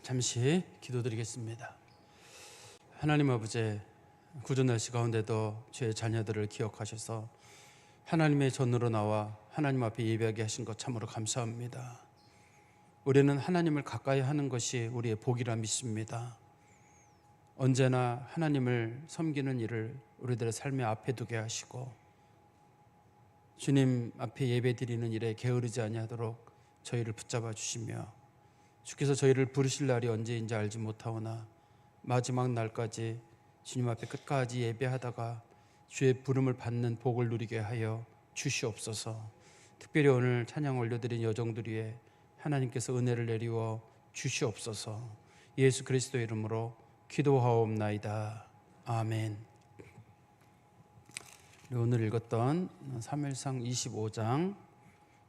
잠시 기도드리겠습니다. 하나님 아버지, 구전 날씨 가운데도 죄의 자녀들을 기억하셔서 하나님의 전으로 나와 하나님 앞에 예배하게 하신 것 참으로 감사합니다. 우리는 하나님을 가까이 하는 것이 우리의 복이라 믿습니다. 언제나 하나님을 섬기는 일을 우리들의 삶의 앞에 두게 하시고 주님 앞에 예배드리는 일에 게으르지 아니하도록 저희를 붙잡아 주시며 주께서 저희를 부르실 날이 언제인지 알지 못하오나 마지막 날까지 주님 앞에 끝까지 예배하다가 주의 부름을 받는 복을 누리게 하여 주시옵소서. 특별히 오늘 찬양 올려드린 여정들 위에 하나님께서 은혜를 내리워 주시옵소서. 예수 그리스도 이름으로 기도하옵나이다. 아멘. 오늘 읽었던 사무엘상 25장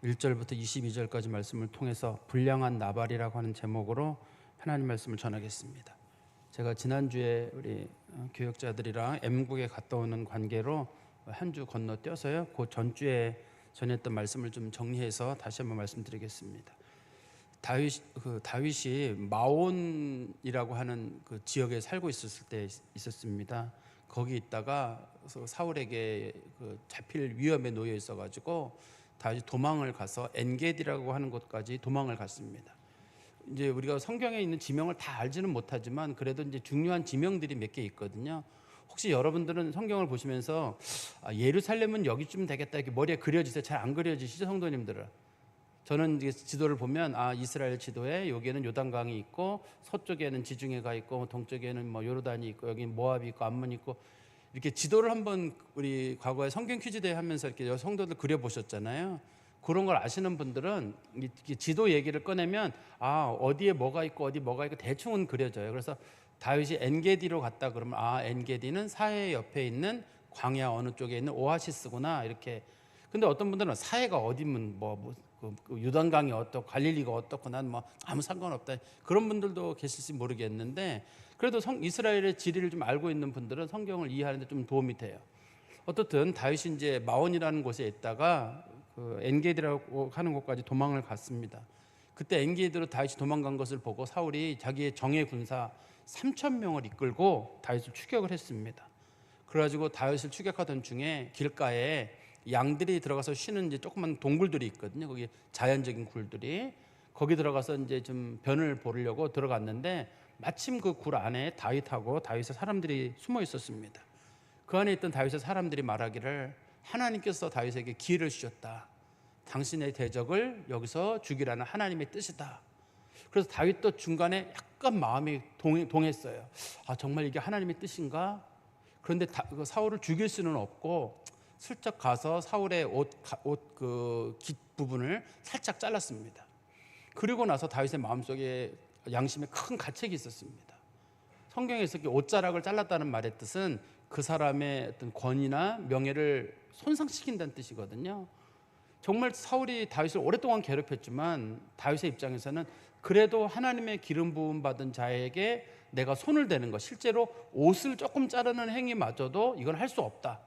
1절부터 22절까지 말씀을 통해서 불량한 나발이라고 하는 제목으로 하나님 말씀을 전하겠습니다. 제가 지난주에 우리 교역자들이랑 M국에 갔다 오는 관계로 한 주 건너뛰어서요, 그 전주에 전했던 말씀을 좀 정리해서 다시 한번 말씀드리겠습니다. 다윗이 마온이라고 하는 그 지역에 살고 있었을 때 있었습니다. 거기 있다가 사울에게 잡힐 위험에 놓여 있어가지고 다윗이 도망을 가서 엔게디라고 하는 곳까지 도망을 갔습니다. 이제 우리가 성경에 있는 지명을 다 알지는 못하지만 그래도 이제 중요한 지명들이 몇 개 있거든요. 혹시 여러분들은 성경을 보시면서 예루살렘은 여기쯤 되겠다 이렇게 머리에 그려지세요? 잘 안 그려지시죠, 성도님들은? 저는 이제 지도를 보면 이스라엘 지도에 여기에는 요단강이 있고 서쪽에는 지중해가 있고 동쪽에는 뭐 요르단이 있고 여기 모압이 있고 암몬이 있고 이렇게 지도를 한번 우리 과거에 성경 퀴즈 대회 하면서 이렇게 성도들 그려보셨잖아요. 그런 걸 아시는 분들은 지도 얘기를 꺼내면 어디에 뭐가 있고 어디 뭐가 있고 대충은 그려져요. 그래서 다윗이 엔게디로 갔다 그러면 엔게디는 사해 옆에 있는 광야 어느 쪽에 있는 오아시스구나 이렇게. 근데 어떤 분들은 사해가 어디면 유단강이 어떻고 갈릴리가 어떻고 난 뭐 아무 상관없다 그런 분들도 계실지 모르겠는데 그래도 이스라엘의 지리를 좀 알고 있는 분들은 성경을 이해하는데 좀 도움이 돼요. 어떻든 다윗이 이제 마온이라는 곳에 있다가 엔게디라고 하는 곳까지 도망을 갔습니다. 그때 엔게디로 다윗이 도망간 것을 보고 사울이 자기의 정예 군사 3,000명을 이끌고 다윗을 추격을 했습니다. 그래가지고 다윗을 추격하던 중에 길가에 양들이 들어가서 쉬는 이제 조그만 동굴들이 있거든요. 거기 자연적인 굴들이 거기 들어가서 이제 좀 변을 보려고 들어갔는데 마침 그 굴 안에 다윗하고 다윗의 사람들이 숨어 있었습니다. 그 안에 있던 다윗의 사람들이 말하기를 하나님께서 다윗에게 기회를 주셨다. 당신의 대적을 여기서 죽이라는 하나님의 뜻이다. 그래서 다윗도 중간에 약간 마음이 동했어요. 정말 이게 하나님의 뜻인가? 그런데 사울을 죽일 수는 없고 슬쩍 가서 사울의 옷 깃 부분을 살짝 잘랐습니다. 그리고 나서 다윗의 마음속에 양심에 큰 가책이 있었습니다. 성경에서 옷자락을 잘랐다는 말의 뜻은 그 사람의 어떤 권위나 명예를 손상시킨다는 뜻이거든요. 정말 사울이 다윗을 오랫동안 괴롭혔지만 다윗의 입장에서는 그래도 하나님의 기름 부음 받은 자에게 내가 손을 대는 것, 실제로 옷을 조금 자르는 행위마저도 이건 할 수 없다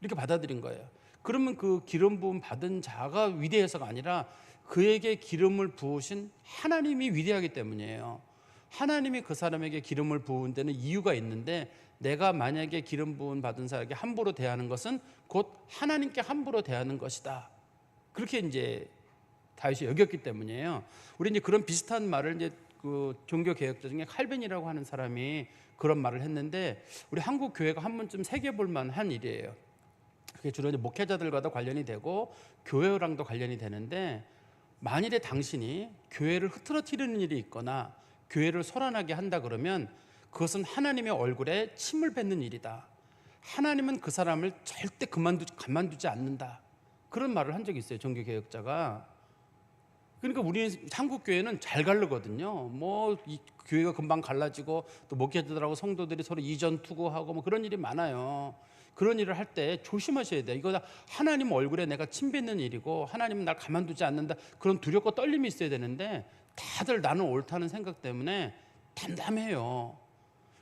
이렇게 받아들인 거예요. 그러면 그 기름 부음 받은 자가 위대해서가 아니라 그에게 기름을 부으신 하나님이 위대하기 때문이에요. 하나님이 그 사람에게 기름을 부은 데는 이유가 있는데 내가 만약에 기름 부음 받은 사람에게 함부로 대하는 것은 곧 하나님께 함부로 대하는 것이다. 그렇게 이제 다윗이 여겼기 때문이에요. 우리 이제 그런 비슷한 말을 이제 그 종교 개혁자 중에 칼빈이라고 하는 사람이 그런 말을 했는데 우리 한국 교회가 한 번쯤 새겨볼 만한 일이에요. 그게 주로 이제 목회자들과도 관련이 되고 교회랑도 관련이 되는데 만일에 당신이 교회를 흐트러뜨리는 일이 있거나 교회를 소란하게 한다 그러면 그것은 하나님의 얼굴에 침을 뱉는 일이다. 하나님은 그 사람을 절대 가만두지 않는다. 그런 말을 한 적이 있어요, 종교개혁자가. 그러니까 우리 한국 교회는 잘 갈르거든요. 이 교회가 금방 갈라지고 또 목회자들하고 성도들이 서로 이전 투구하고 그런 일이 많아요. 그런 일을 할 때 조심하셔야 돼요. 이거 하나님 얼굴에 내가 침 뱉는 일이고 하나님은 날 가만두지 않는다. 그런 두렵고 떨림이 있어야 되는데 다들 나는 옳다는 생각 때문에 담담해요.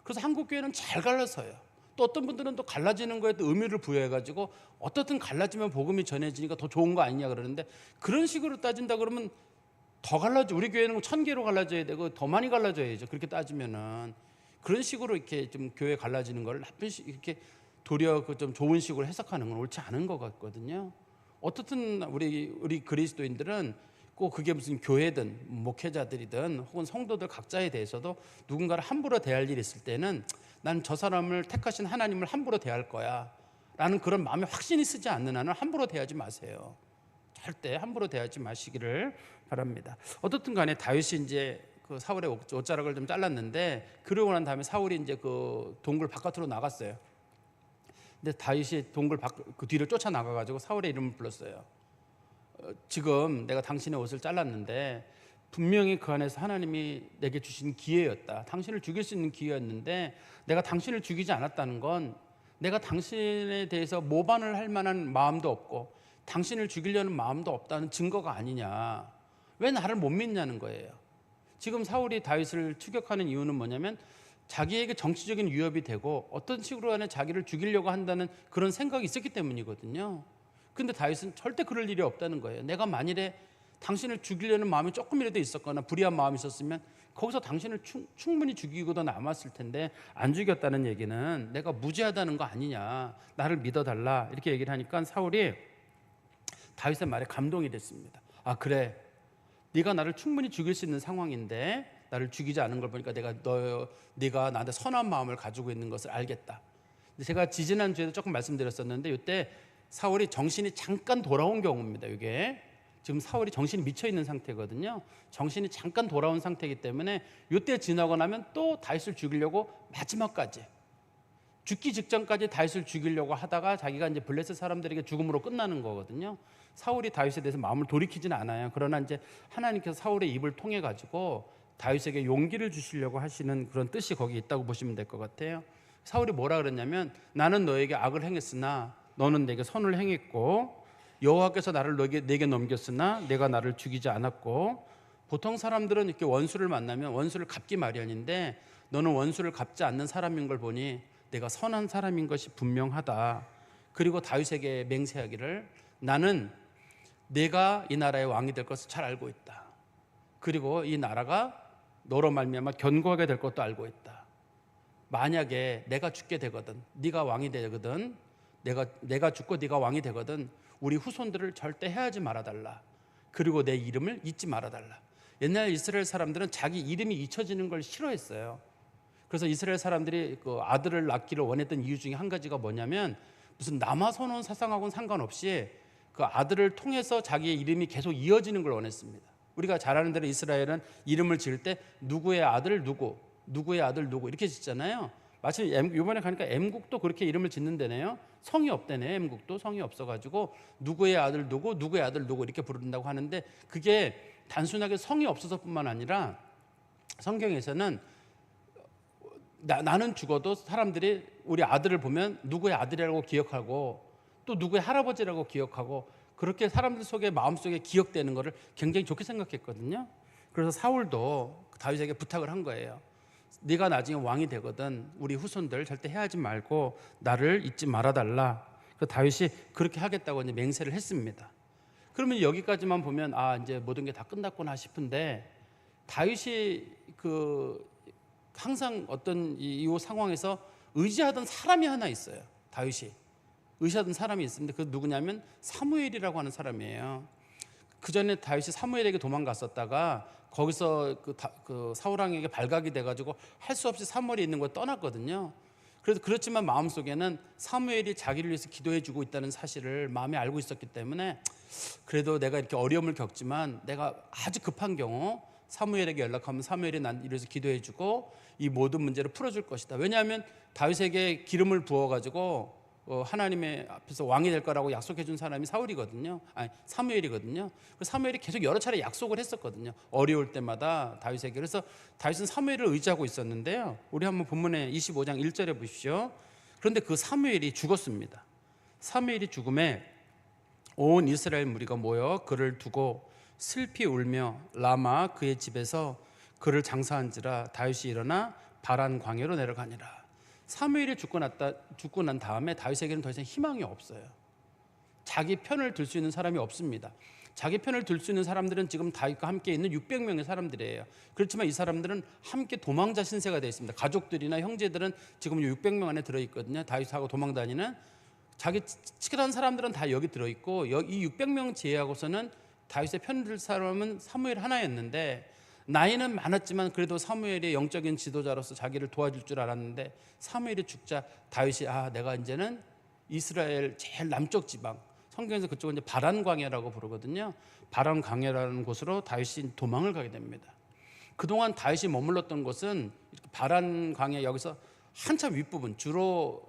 그래서 한국 교회는 잘 갈라서요. 또 어떤 분들은 또 갈라지는 거에 또 의미를 부여해가지고 어떻든 갈라지면 복음이 전해지니까 더 좋은 거 아니냐 그러는데 그런 식으로 따진다 그러면 더 갈라져. 우리 교회는 1000개로 갈라져야 되고 더 많이 갈라져야죠. 그렇게 따지면은 그런 식으로 이렇게 좀 교회 갈라지는 걸 나쁜 이렇게 도리어 그 좀 좋은 식으로 해석하는 건 옳지 않은 것 같거든요. 어떻든 우리 그리스도인들은 꼭 그게 무슨 교회든 목회자들이든 혹은 성도들 각자에 대해서도 누군가를 함부로 대할 일이 있을 때는 난 저 사람을 택하신 하나님을 함부로 대할 거야 라는 그런 마음에 확신이 쓰지 않는 한은 함부로 대하지 마세요. 절대 함부로 대하지 마시기를 바랍니다. 어떻든 간에 다윗이 이제 그 사울의 옷자락을 좀 잘랐는데, 그러고 난 다음에 사울이 이제 그 동굴 바깥으로 나갔어요. 근데 다윗이 동굴 그 뒤를 쫓아 나가가지고 사울의 이름을 불렀어요. 지금 내가 당신의 옷을 잘랐는데 분명히 그 안에서 하나님이 내게 주신 기회였다. 당신을 죽일 수 있는 기회였는데 내가 당신을 죽이지 않았다는 건 내가 당신에 대해서 모반을 할 만한 마음도 없고 당신을 죽이려는 마음도 없다는 증거가 아니냐. 왜 나를 못 믿냐는 거예요. 지금 사울이 다윗을 추격하는 이유는 뭐냐면 자기에게 정치적인 위협이 되고 어떤 식으로 간에 자기를 죽이려고 한다는 그런 생각이 있었기 때문이거든요. 근데 다윗은 절대 그럴 일이 없다는 거예요. 내가 만일에 당신을 죽이려는 마음이 조금이라도 있었거나 불의한 마음이 있었으면 거기서 당신을 충분히 죽이고도 남았을 텐데 안 죽였다는 얘기는 내가 무죄하다는 거 아니냐, 나를 믿어달라, 이렇게 얘기를 하니까 사울이 다윗의 말에 감동이 됐습니다. 아 그래, 네가 나를 충분히 죽일 수 있는 상황인데 나를 죽이지 않은 걸 보니까 네가 나한테 선한 마음을 가지고 있는 것을 알겠다. 제가 지지난주에도 조금 말씀드렸었는데 이때 사울이 정신이 잠깐 돌아온 경우입니다. 이게 지금 사울이 정신이 미쳐있는 상태거든요. 정신이 잠깐 돌아온 상태이기 때문에 이때 지나고 나면 또 다윗을 죽이려고 마지막까지 죽기 직전까지 다윗을 죽이려고 하다가 자기가 이제 블레셋 사람들에게 죽음으로 끝나는 거거든요. 사울이 다윗에 대해서 마음을 돌이키지는 않아요. 그러나 이제 하나님께서 사울의 입을 통해 가지고 다윗에게 용기를 주시려고 하시는 그런 뜻이 거기 있다고 보시면 될 것 같아요. 사울이 뭐라 그랬냐면 나는 너에게 악을 행했으나 너는 내게 선을 행했고 여호와께서 나를 내게 넘겼으나 내가 나를 죽이지 않았고, 보통 사람들은 이렇게 원수를 만나면 원수를 갚기 마련인데 너는 원수를 갚지 않는 사람인 걸 보니 내가 선한 사람인 것이 분명하다. 그리고 다윗에게 맹세하기를 나는 내가 이 나라의 왕이 될 것을 잘 알고 있다. 그리고 이 나라가 너로 말미암아 견고하게 될 것도 알고 있다. 만약에 내가 죽게 되거든, 네가 왕이 되거든, 내가 죽고 네가 왕이 되거든 우리 후손들을 절대 해하지 말아달라. 그리고 내 이름을 잊지 말아달라. 옛날 이스라엘 사람들은 자기 이름이 잊혀지는 걸 싫어했어요. 그래서 이스라엘 사람들이 그 아들을 낳기를 원했던 이유 중에 한 가지가 뭐냐면 무슨 남아선원 사상하고는 상관없이 그 아들을 통해서 자기의 이름이 계속 이어지는 걸 원했습니다. 우리가 잘 아는 대로 이스라엘은 이름을 지을 때 누구의 아들 누구, 누구의 아들 누구 이렇게 짓잖아요. 마치 이번에 가니까 M국도 그렇게 이름을 짓는 데네요. 성이 없대네. M국도 성이 없어가지고 누구의 아들 누구, 누구의 아들 누구 이렇게 부른다고 하는데 그게 단순하게 성이 없어서뿐만 아니라 성경에서는 나는 죽어도 사람들이 우리 아들을 보면 누구의 아들이라고 기억하고 또 누구의 할아버지라고 기억하고 그렇게 사람들 속에 마음속에 기억되는 것을 굉장히 좋게 생각했거든요. 그래서 사울도 다윗에게 부탁을 한 거예요. 네가 나중에 왕이 되거든 우리 후손들 절대 해하지 말고 나를 잊지 말아달라. 그 다윗이 그렇게 하겠다고 이제 맹세를 했습니다. 그러면 여기까지만 보면 아 이제 모든 게 다 끝났구나 싶은데 다윗이 그 항상 어떤 이 상황에서 의지하던 사람이 하나 있어요. 다윗이 의지하던 사람이 있습니다. 그 누구냐면 사무엘이라고 하는 사람이에요. 그 전에 다윗이 사무엘에게 도망갔었다가 거기서 그 사울 왕에게 발각이 돼가지고 할 수 없이 사무엘이 있는 걸 떠났거든요. 그래서 그렇지만 마음속에는 사무엘이 자기를 위해서 기도해주고 있다는 사실을 마음에 알고 있었기 때문에 그래도 내가 이렇게 어려움을 겪지만 내가 아주 급한 경우 사무엘에게 연락하면 사무엘이 난 이래서 기도해주고 이 모든 문제를 풀어줄 것이다. 왜냐하면 다윗에게 기름을 부어가지고 하나님의 앞에서 왕이 될 거라고 약속해 준 사람이 사무엘이거든요. 사무엘이 계속 여러 차례 약속을 했었거든요. 어려울 때마다 다윗에게. 그래서 다윗은 사무엘을 의지하고 있었는데요. 우리 한번 본문에 25장 1절에 보십시오. 그런데 그 사무엘이 죽었습니다. 사무엘이 죽음에 온 이스라엘 무리가 모여 그를 두고 슬피 울며 라마 그의 집에서 그를 장사한지라 다윗이 일어나 바란 광야로 내려가니라. 사무엘이 죽고 난 다음에 다윗에게는 더 이상 희망이 없어요. 자기 편을 들 수 있는 사람이 없습니다. 자기 편을 들 수 있는 사람들은 지금 다윗과 함께 있는 600명의 사람들이에요. 그렇지만 이 사람들은 함께 도망자 신세가 되어 있습니다. 가족들이나 형제들은 지금 600명 안에 들어있거든요. 다윗하고 도망 다니는 자기 친한 사람들은 다 여기 들어있고, 이 600명 제외하고서는 다윗의 편을 들 사람은 사무엘 하나였는데, 나이는 많았지만 그래도 사무엘이 영적인 지도자로서 자기를 도와줄 줄 알았는데, 사무엘이 죽자 다윗이 내가 이제는 이스라엘 제일 남쪽 지방, 성경에서 그쪽은 이제 바란 광야라고 부르거든요. 바란 광야라는 곳으로 다윗이 도망을 가게 됩니다. 그동안 다윗이 머물렀던 곳은 바란 광야, 여기서 한참 윗부분, 주로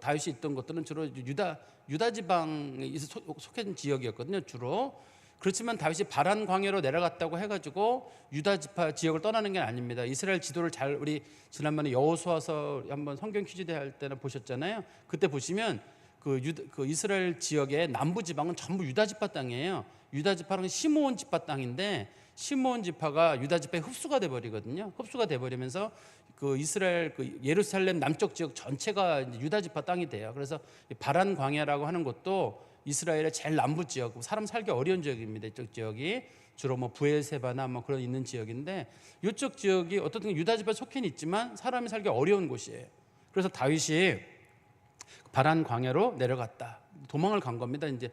다윗이 있던 곳들은 주로 유다 지방에 속한 지역이었거든요. 주로. 그렇지만 다윗이 바란 광야로 내려갔다고 해가지고 유다 지파 지역을 떠나는 게 아닙니다. 이스라엘 지도를 우리 지난번에 여호수아서 한번 성경 퀴즈 대회 할 때는 보셨잖아요. 그때 보시면 그 이스라엘 지역의 남부 지방은 전부 유다 지파 땅이에요. 유다 지파는 시므온 지파 땅인데, 시므온 지파가 유다 지파에 흡수가 돼 버리거든요. 흡수가 돼 버리면서 그 이스라엘 예루살렘 남쪽 지역 전체가 이제 유다 지파 땅이 돼요. 그래서 바란 광야라고 하는 곳도 이스라엘의 제일 남부 지역, 사람 살기 어려운 지역입니다. 이쪽 지역이 주로 부엘세바나 그런 있는 지역인데, 이쪽 지역이 어떻든 유다 지파에 속해 있지만 사람이 살기 어려운 곳이에요. 그래서 다윗이 바란 광야로 내려갔다. 도망을 간 겁니다. 이제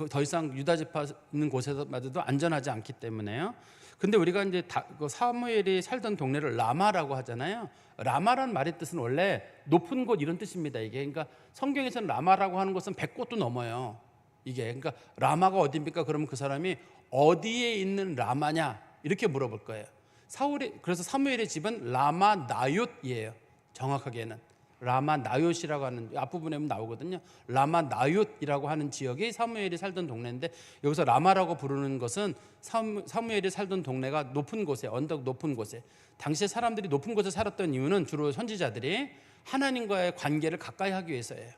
더 이상 유다 지파 있는 곳에서마저도 안전하지 않기 때문에요. 근데 우리가 이제 사무엘이 살던 동네를 라마라고 하잖아요. 라마란 말의 뜻은 원래 높은 곳 이런 뜻입니다. 이게 그러니까 성경에서는 라마라고 하는 것은 100곳도 넘어요. 이게 그러니까 라마가 어디입니까? 그러면 그 사람이 어디에 있는 라마냐 이렇게 물어볼 거예요. 그래서 사무엘의 집은 라마 나옅이에요. 정확하게는 라마 나옅이라고 하는 앞부분에 나오거든요. 라마 나옅이라고 하는 지역이 사무엘이 살던 동네인데, 여기서 라마라고 부르는 것은 사무엘이 살던 동네가 높은 곳에, 언덕 높은 곳에, 당시에 사람들이 높은 곳에 살았던 이유는 주로 선지자들이 하나님과의 관계를 가까이 하기 위해서예요.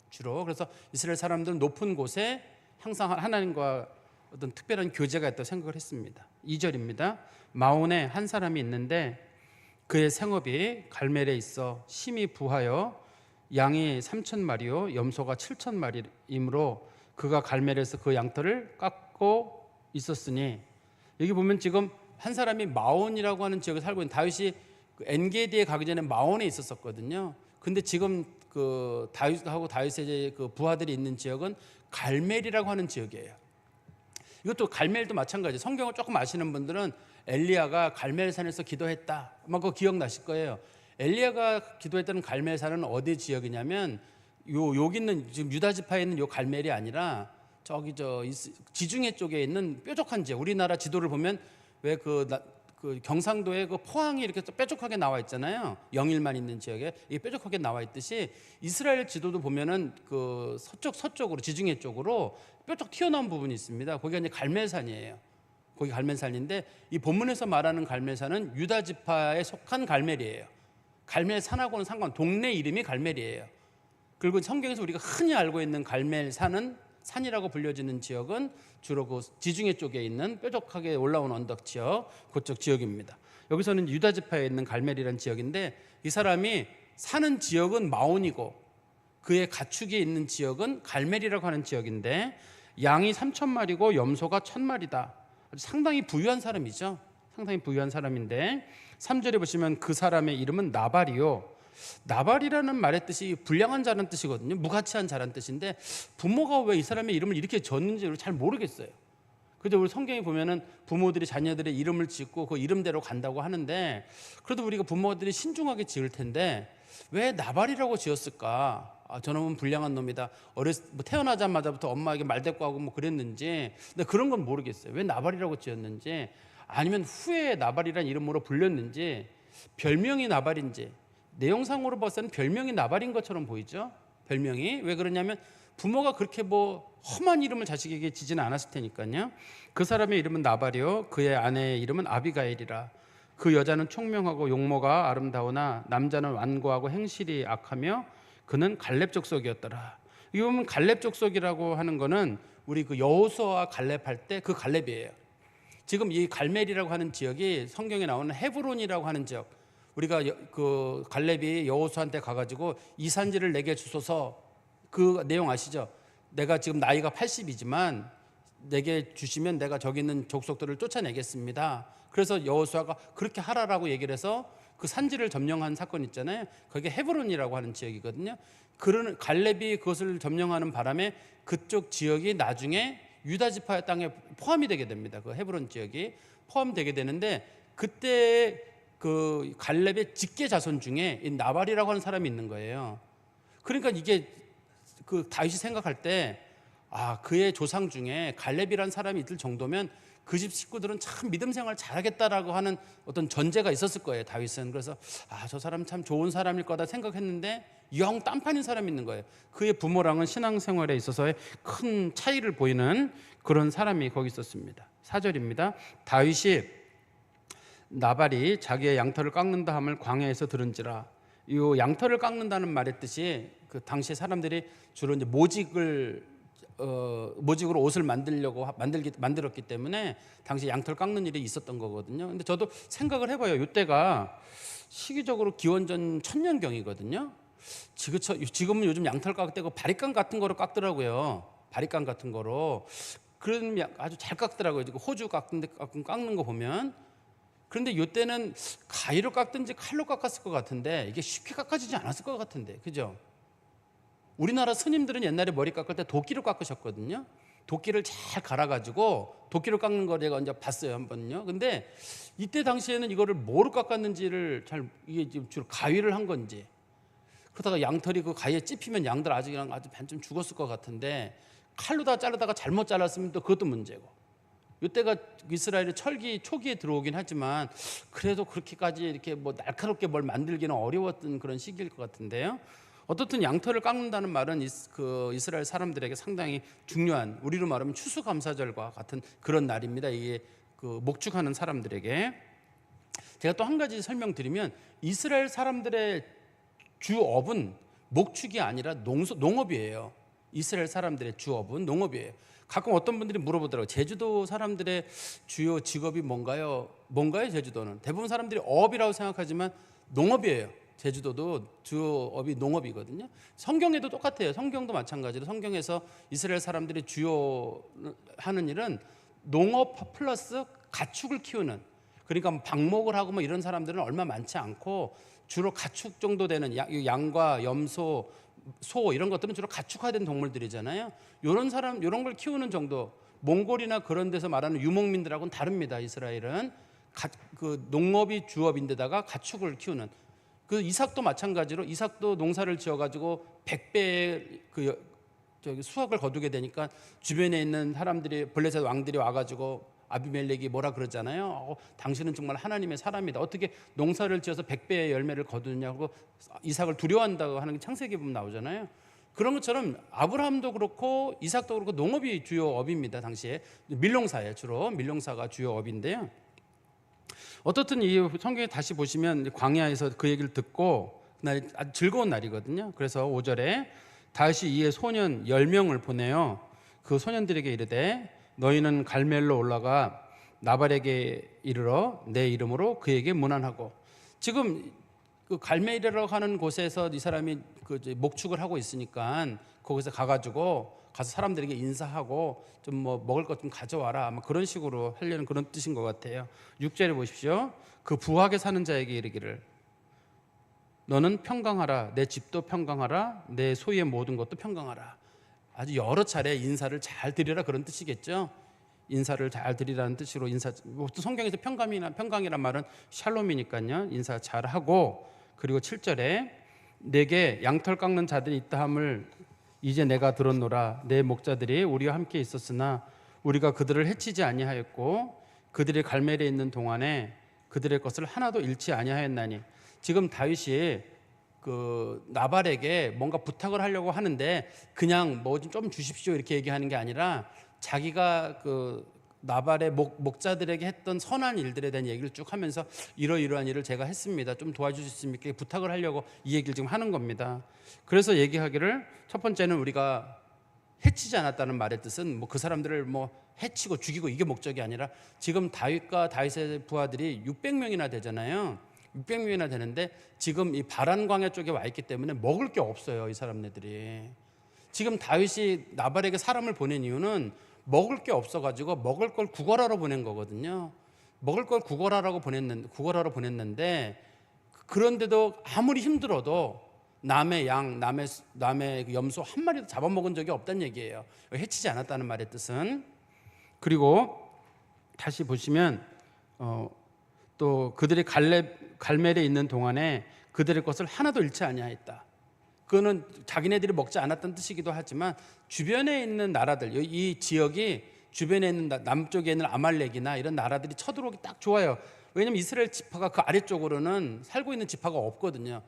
주로. 그래서 이스라엘 사람들은 높은 곳에 항상 하나님과 어떤 특별한 교제가 있다고 생각을 했습니다. 2절입니다. 마온에 한 사람이 있는데 그의 생업이 갈멜에 있어 심히 부하여 양이 3,000마리요 염소가 7,000마리이므로 그가 갈멜에서 그 양털을 깎고 있었으니, 여기 보면 지금 한 사람이 마온이라고 하는 지역에 살고 있는, 다윗이 엔게디에 가기 전에 마온에 있었거든요. 근데 지금 그 다윗하고 다윗의 그 부하들이 있는 지역은 갈멜이라고 하는 지역이에요. 이것도 갈멜도 마찬가지. 성경을 조금 아시는 분들은 엘리야가 갈멜산에서 기도했다, 그거 기억나실 거예요. 엘리야가 기도했다는 갈멜산은 어디 지역이냐면 여기 있는 지금 유다 지파에 있는 요 갈멜이 아니라 저기 지중해 쪽에 있는 뾰족한 지역. 우리나라 지도를 보면 왜 그 경상도에 그 포항이 이렇게 뾰족하게 나와 있잖아요. 영일만 있는 지역에 이게 뾰족하게 나와 있듯이, 이스라엘 지도도 보면은 그 서쪽으로 지중해 쪽으로 뾰족 튀어나온 부분이 있습니다. 거기가 이제 갈멜산이에요. 거기 갈멜산인데, 이 본문에서 말하는 갈멜산은 유다 지파에 속한 갈멜이에요. 갈멜산하고는 동네 이름이 갈멜이에요. 그리고 성경에서 우리가 흔히 알고 있는 갈멜산은, 산이라고 불려지는 지역은 주로 그 지중해 쪽에 있는 뾰족하게 올라온 언덕 지역, 그쪽 지역입니다. 여기서는 유다 지파에 있는 갈멜이라는 지역인데, 이 사람이 사는 지역은 마온이고 그의 가축이 있는 지역은 갈멜이라고 하는 지역인데, 양이 3,000마리고 염소가 1,000마리다. 상당히 부유한 사람이죠. 상당히 부유한 사람인데, 3절에 보시면 그 사람의 이름은 나발이요. 나발이라는 말의 뜻이 불량한 자라는 뜻이거든요. 무가치한 자라는 뜻인데, 부모가 왜 이 사람의 이름을 이렇게 졌는지 잘 모르겠어요. 그래도 우리 성경에 보면은 부모들이 자녀들의 이름을 짓고 그 이름대로 간다고 하는데, 그래도 우리가 부모들이 신중하게 지을 텐데 왜 나발이라고 지었을까? 저놈은 불량한 놈이다. 태어나자마자부터 엄마에게 말대꾸하고 그랬는지, 근데 그런 건 모르겠어요. 왜 나발이라고 지었는지, 아니면 후에 나발이라는 이름으로 불렸는지, 별명이 나발인지. 내용상으로 봐서는 별명이 나발인 것처럼 보이죠. 별명이. 왜 그러냐면 부모가 그렇게 험한 이름을 자식에게 지지는 않았을 테니까요. 그 사람의 이름은 나발이요, 그의 아내의 이름은 아비가일이라. 그 여자는 총명하고 용모가 아름다우나 남자는 완고하고 행실이 악하며 그는 갈렙 족속이었더라. 이 보면 갈렙 족속이라고 하는 거는 우리 그 여호수아와 갈렙할 때 그 갈렙이에요. 지금 이 갈멜이라고 하는 지역이 성경에 나오는 헤브론이라고 하는 지역, 우리가 그 갈렙이 여호수아한테 가가지고 이 산지를 내게 주소서, 그 내용 아시죠? 내가 지금 나이가 80이지만 내게 주시면 내가 저기 있는 족속들을 쫓아내겠습니다. 그래서 여호수아가 그렇게 하라라고 얘기를 해서 그 산지를 점령한 사건 있잖아요. 그게 헤브론이라고 하는 지역이거든요. 그런 갈렙이 그것을 점령하는 바람에 그쪽 지역이 나중에 유다 지파의 땅에 포함이 되게 됩니다. 그 헤브론 지역이 포함되게 되는데, 그때 그 갈렙의 직계 자손 중에 이 나발이라고 하는 사람이 있는 거예요. 그러니까 이게 그 다윗이 생각할 때, 그의 조상 중에 갈렙이라는 사람이 있을 정도면 그 집 식구들은 참 믿음 생활 잘하겠다라고 하는 어떤 전제가 있었을 거예요, 다윗은. 그래서 저 사람 참 좋은 사람일 거다 생각했는데 영 딴판인 사람이 있는 거예요. 그의 부모랑은 신앙생활에 있어서의 큰 차이를 보이는 그런 사람이 거기 있었습니다. 4절입니다. 다윗이 나발이 자기의 양털을 깎는다 함을 광야에서 들은지라. 이 양털을 깎는다는 말의 뜻이 그 당시 사람들이 주로 이제 모직으로 옷을 만들었기 때문에 당시 양털 깎는 일이 있었던 거거든요. 근데 저도 생각을 해봐요. 이때가 시기적으로 기원전 1000년경이거든요. 지금은 요즘 양털 깎을 때고 바리깡 같은 거로 깎더라고요. 바리깡 같은 거로. 그런 아주 잘 깎더라고요. 호주 깎는 거 보면. 그런데 이때는 가위로 깎든지 칼로 깎았을 것 같은데 이게 쉽게 깎아지지 않았을 것 같은데, 그죠? 우리나라 스님들은 옛날에 머리 깎을 때 도끼로 깎으셨거든요. 도끼를 잘 갈아가지고 도끼로 깎는 거 제가 언제 봤어요, 한번요. 근데 이때 당시에는 이거를 뭐로 깎았는지를 이게 지금 주로 가위를 한 건지, 그러다가 양털이 그 가위에 찝히면 양들 아주 반쯤 죽었을 것 같은데, 칼로 다 자르다가 잘못 잘랐으면 또 그것도 문제고. 이때가 이스라엘의 철기 초기에 들어오긴 하지만 그래도 그렇게까지 이렇게 뭐 날카롭게 뭘 만들기는 어려웠던 그런 시기일 것 같은데요. 어떻든 양털을 깎는다는 말은 그 이스라엘 사람들에게 상당히 중요한, 우리로 말하면 추수감사절과 같은 그런 날입니다. 이게 그 목축하는 사람들에게. 제가 또 한 가지 설명드리면, 이스라엘 사람들의 주업은 목축이 아니라 농업이에요. 이스라엘 사람들의 주업은 농업이에요. 가끔 어떤 분들이 물어보더라고요. 제주도 사람들의 주요 직업이 뭔가요? 제주도는 대부분 사람들이 어업이라고 생각하지만 농업이에요. 제주도도 주업이 농업이거든요. 성경에도 똑같아요. 성경도 마찬가지로 성경에서 이스라엘 사람들이 주요 하는 일은 농업 플러스 가축을 키우는, 그러니까 방목을 하고 뭐 이런 사람들은 얼마 많지 않고 주로 가축 정도 되는 양과 염소, 소 이런 것들은 주로 가축화된 동물들이잖아요. 이런 걸 키우는 정도. 몽골이나 그런 데서 말하는 유목민들하고는 다릅니다. 이스라엘은 그 농업이 주업인데다가 가축을 키우는. 그 이삭도 마찬가지로, 이삭도 농사를 지어가지고 100배의 수확을 거두게 되니까 주변에 있는 사람들이, 블레셋 왕들이 와가지고 아비멜렉이 뭐라 그러잖아요. 당신은 정말 하나님의 사람이다. 어떻게 농사를 지어서 100배의 열매를 거두느냐고 이삭을 두려워한다고 하는 게 창세기 보면 나오잖아요. 그런 것처럼 아브라함도 그렇고 이삭도 그렇고 농업이 주요 업입니다. 당시에 밀농사예요. 주로 밀농사가 주요 업인데요. 어떻든 이 성경에 다시 보시면 광야에서 그 얘기를 듣고 그날 아주 즐거운 날이거든요. 그래서 5절에 다시 이에 소년 10명을 보내요. 그 소년들에게 이르되 너희는 갈멜로 올라가 나발에게 이르러 내 이름으로 그에게 문안하고. 지금 그 갈멜이라고 하는 곳에서 이 사람이 그 목축을 하고 있으니까 거기서 가서 사람들에게 인사하고 좀 뭐 먹을 것 좀 가져와라, 아마 그런 식으로 하려는 그런 뜻인 것 같아요. 6절에 보십시오. 그 부하게 사는 자에게 이르기를 너는 평강하라, 내 집도 평강하라, 내 소유의 모든 것도 평강하라. 아주 여러 차례 인사를 잘 드리라, 그런 뜻이겠죠. 인사를 잘 드리라는 뜻으로 성경에서 평강이란 말은 샬롬이니까요. 인사 잘 하고. 그리고 7절에 내게 양털 깎는 자들이 있다 함을 이제 내가 들었노라. 내 목자들이 우리와 함께 있었으나 우리가 그들을 해치지 아니하였고 그들이 갈멜에 있는 동안에 그들의 것을 하나도 잃지 아니하였나니. 지금 다윗이 그 나발에게 뭔가 부탁을 하려고 하는데 그냥 뭐 좀 주십시오 이렇게 얘기하는 게 아니라, 자기가 그 나발의 목자들에게 했던 선한 일들에 대한 얘기를 쭉 하면서 이러이러한 일을 제가 했습니다. 좀 도와주실 수 있습니까? 부탁을 하려고 이 얘기를 지금 하는 겁니다. 그래서 얘기하기를, 첫 번째는 우리가 해치지 않았다는 말의 뜻은 뭐 그 사람들을 뭐 해치고 죽이고 이게 목적이 아니라, 지금 다윗과 다윗의 부하들이 600명이나 되잖아요. 600명이나 되는데 지금 이 바란 광야 쪽에 와 있기 때문에 먹을 게 없어요, 이 사람네들이. 지금 다윗이 나발에게 사람을 보낸 이유는 먹을 게 없어가지고 먹을 걸 구걸하러 보낸 거거든요. 먹을 걸 구걸하러 보냈는데 그런데도 아무리 힘들어도 남의 양, 남의 그 염소 한 마리도 잡아먹은 적이 없다는 얘기예요. 해치지 않았다는 말의 뜻은. 그리고 다시 보시면 또 그들이 갈멜에 있는 동안에 그들의 것을 하나도 잃지 아니하였다. 그거는 자기네들이 먹지 않았다는 뜻이기도 하지만 주변에 있는 나라들, 이 지역이 주변에 있는 남쪽에 있는 아말렉이나 이런 나라들이 쳐들어오기 딱 좋아요. 왜냐하면 이스라엘 지파가 그 아래쪽으로는 살고 있는 지파가 없거든요.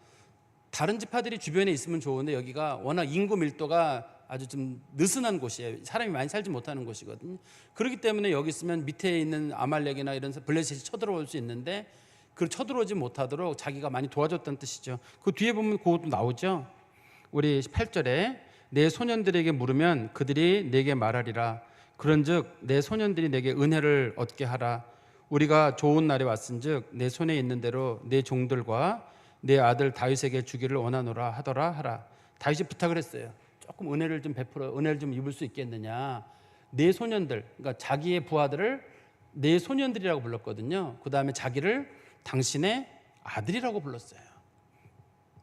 다른 지파들이 주변에 있으면 좋은데 여기가 워낙 인구 밀도가 아주 좀 느슨한 곳이에요. 사람이 많이 살지 못하는 곳이거든요. 그렇기 때문에 여기 있으면 밑에 있는 아말렉이나 이런 블레셋이 쳐들어올 수 있는데 그걸 쳐들어오지 못하도록 자기가 많이 도와줬다는 뜻이죠. 그 뒤에 보면 그것도 나오죠. 우리 8절에 내 소년들에게 물으면 그들이 내게 말하리라. 그런즉 내 소년들이 내게 은혜를 얻게 하라. 우리가 좋은 날에 왔은즉 내 손에 있는 대로 내 종들과 내 아들 다윗에게 주기를 원하노라 하더라 하라. 다윗이 부탁을 했어요. 조금 은혜를 좀 베풀어, 은혜를 좀 입을 수 있겠느냐. 내 소년들, 그러니까 자기의 부하들을 내 소년들이라고 불렀거든요. 그 다음에 자기를 당신의 아들이라고 불렀어요.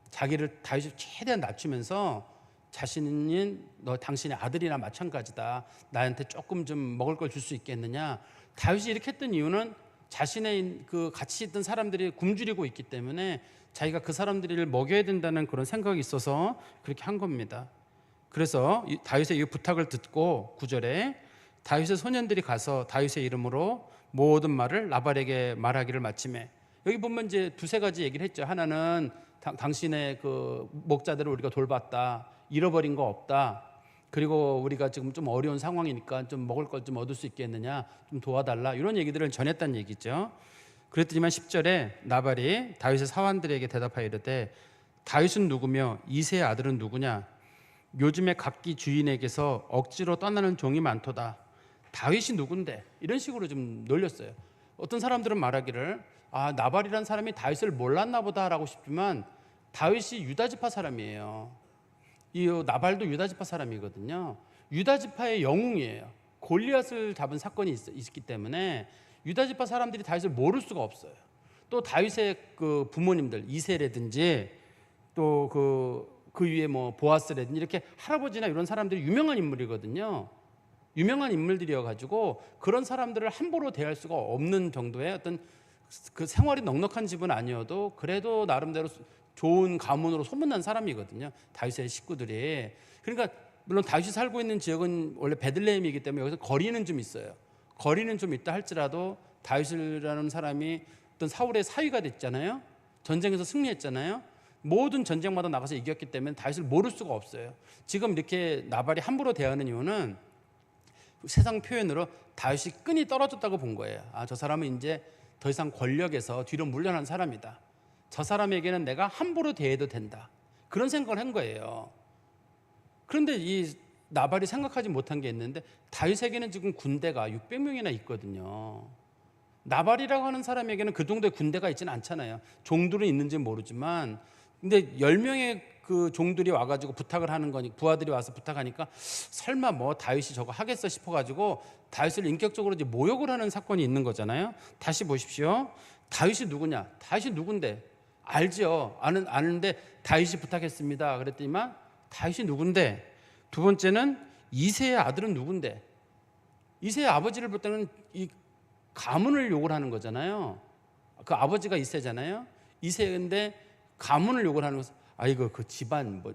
자기를 다윗이 최대한 낮추면서 자신은 당신의 아들이나 마찬가지다. 나한테 조금 좀 먹을 걸 줄 수 있겠느냐. 다윗이 이렇게 했던 이유는 자신의 그 같이 있던 사람들이 굶주리고 있기 때문에 자기가 그 사람들을 먹여야 된다는 그런 생각이 있어서 그렇게 한 겁니다. 그래서 다윗의 이 부탁을 듣고 9절에 다윗의 소년들이 가서 다윗의 이름으로 모든 말을 나발에게 말하기를 마치매. 여기 보면 이제 두세 가지 얘기를 했죠. 하나는 당신의 그 목자들을 우리가 돌봤다. 잃어버린 거 없다. 그리고 우리가 지금 좀 어려운 상황이니까 좀 먹을 걸 좀 얻을 수 있겠느냐, 좀 도와달라, 이런 얘기들을 전했다는 얘기죠. 그랬더니만 10절에 나발이 다윗의 사환들에게 대답하여 이르되 다윗은 누구며 이새의 아들은 누구냐? 요즘에 각기 주인에게서 억지로 떠나는 종이 많도다. 다윗이 누군데? 이런 식으로 좀 놀렸어요. 어떤 사람들은 말하기를 나발이라는 사람이 다윗을 몰랐나 보다라고 싶지만 다윗이 유다지파 사람이에요. 이 나발도 유다지파 사람이거든요. 유다지파의 영웅이에요. 골리앗을 잡은 사건이 있기 때문에 유다지파 사람들이 다윗을 모를 수가 없어요. 또 다윗의 그 부모님들 이새라든지 또 그 위에 뭐 보아스라든지 이렇게 할아버지나 이런 사람들이 유명한 인물이거든요. 유명한 인물들이어가지고 그런 사람들을 함부로 대할 수가 없는 정도의 어떤 그 생활이 넉넉한 집은 아니어도 그래도 나름대로 좋은 가문으로 소문난 사람이거든요. 다윗의 식구들이. 그러니까 물론 다윗이 살고 있는 지역은 원래 베들레헴이기 때문에 여기서 거리는 좀 있어요. 거리는 좀 있다 할지라도 다윗이라는 사람이 어떤 사울의 사위가 됐잖아요. 전쟁에서 승리했잖아요. 모든 전쟁마다 나가서 이겼기 때문에 다윗을 모를 수가 없어요. 지금 이렇게 나발이 함부로 대하는 이유는 세상 표현으로 다윗이 끈이 떨어졌다고 본 거예요. 저 사람은 이제 더 이상 권력에서 뒤로 물러난 사람이다. 저 사람에게는 내가 함부로 대해도 된다. 그런 생각을 한 거예요. 그런데 이 나발이 생각하지 못한 게 있는데 다윗에게는 지금 군대가 600명이나 있거든요. 나발이라고 하는 사람에게는 그 정도의 군대가 있지는 않잖아요. 종들은 있는지 모르지만 근데 10명의 그 종들이 와가지고 부탁을 하는 거니 부하들이 와서 부탁하니까 설마 뭐 다윗이 저거 하겠어 싶어가지고 다윗을 인격적으로 이제 모욕을 하는 사건이 있는 거잖아요. 다시 보십시오. 다윗이 누구냐? 다윗이 누군데? 알죠. 아는데 다윗이 부탁했습니다. 그랬더니만 다윗이 누군데? 두 번째는 이새의 아들은 누군데? 이새의 아버지를 볼 때는 이 가문을 욕을 하는 거잖아요. 그 아버지가 이새잖아요. 이새인데 가문을 욕을 하는 것은 이거 그 집안 뭐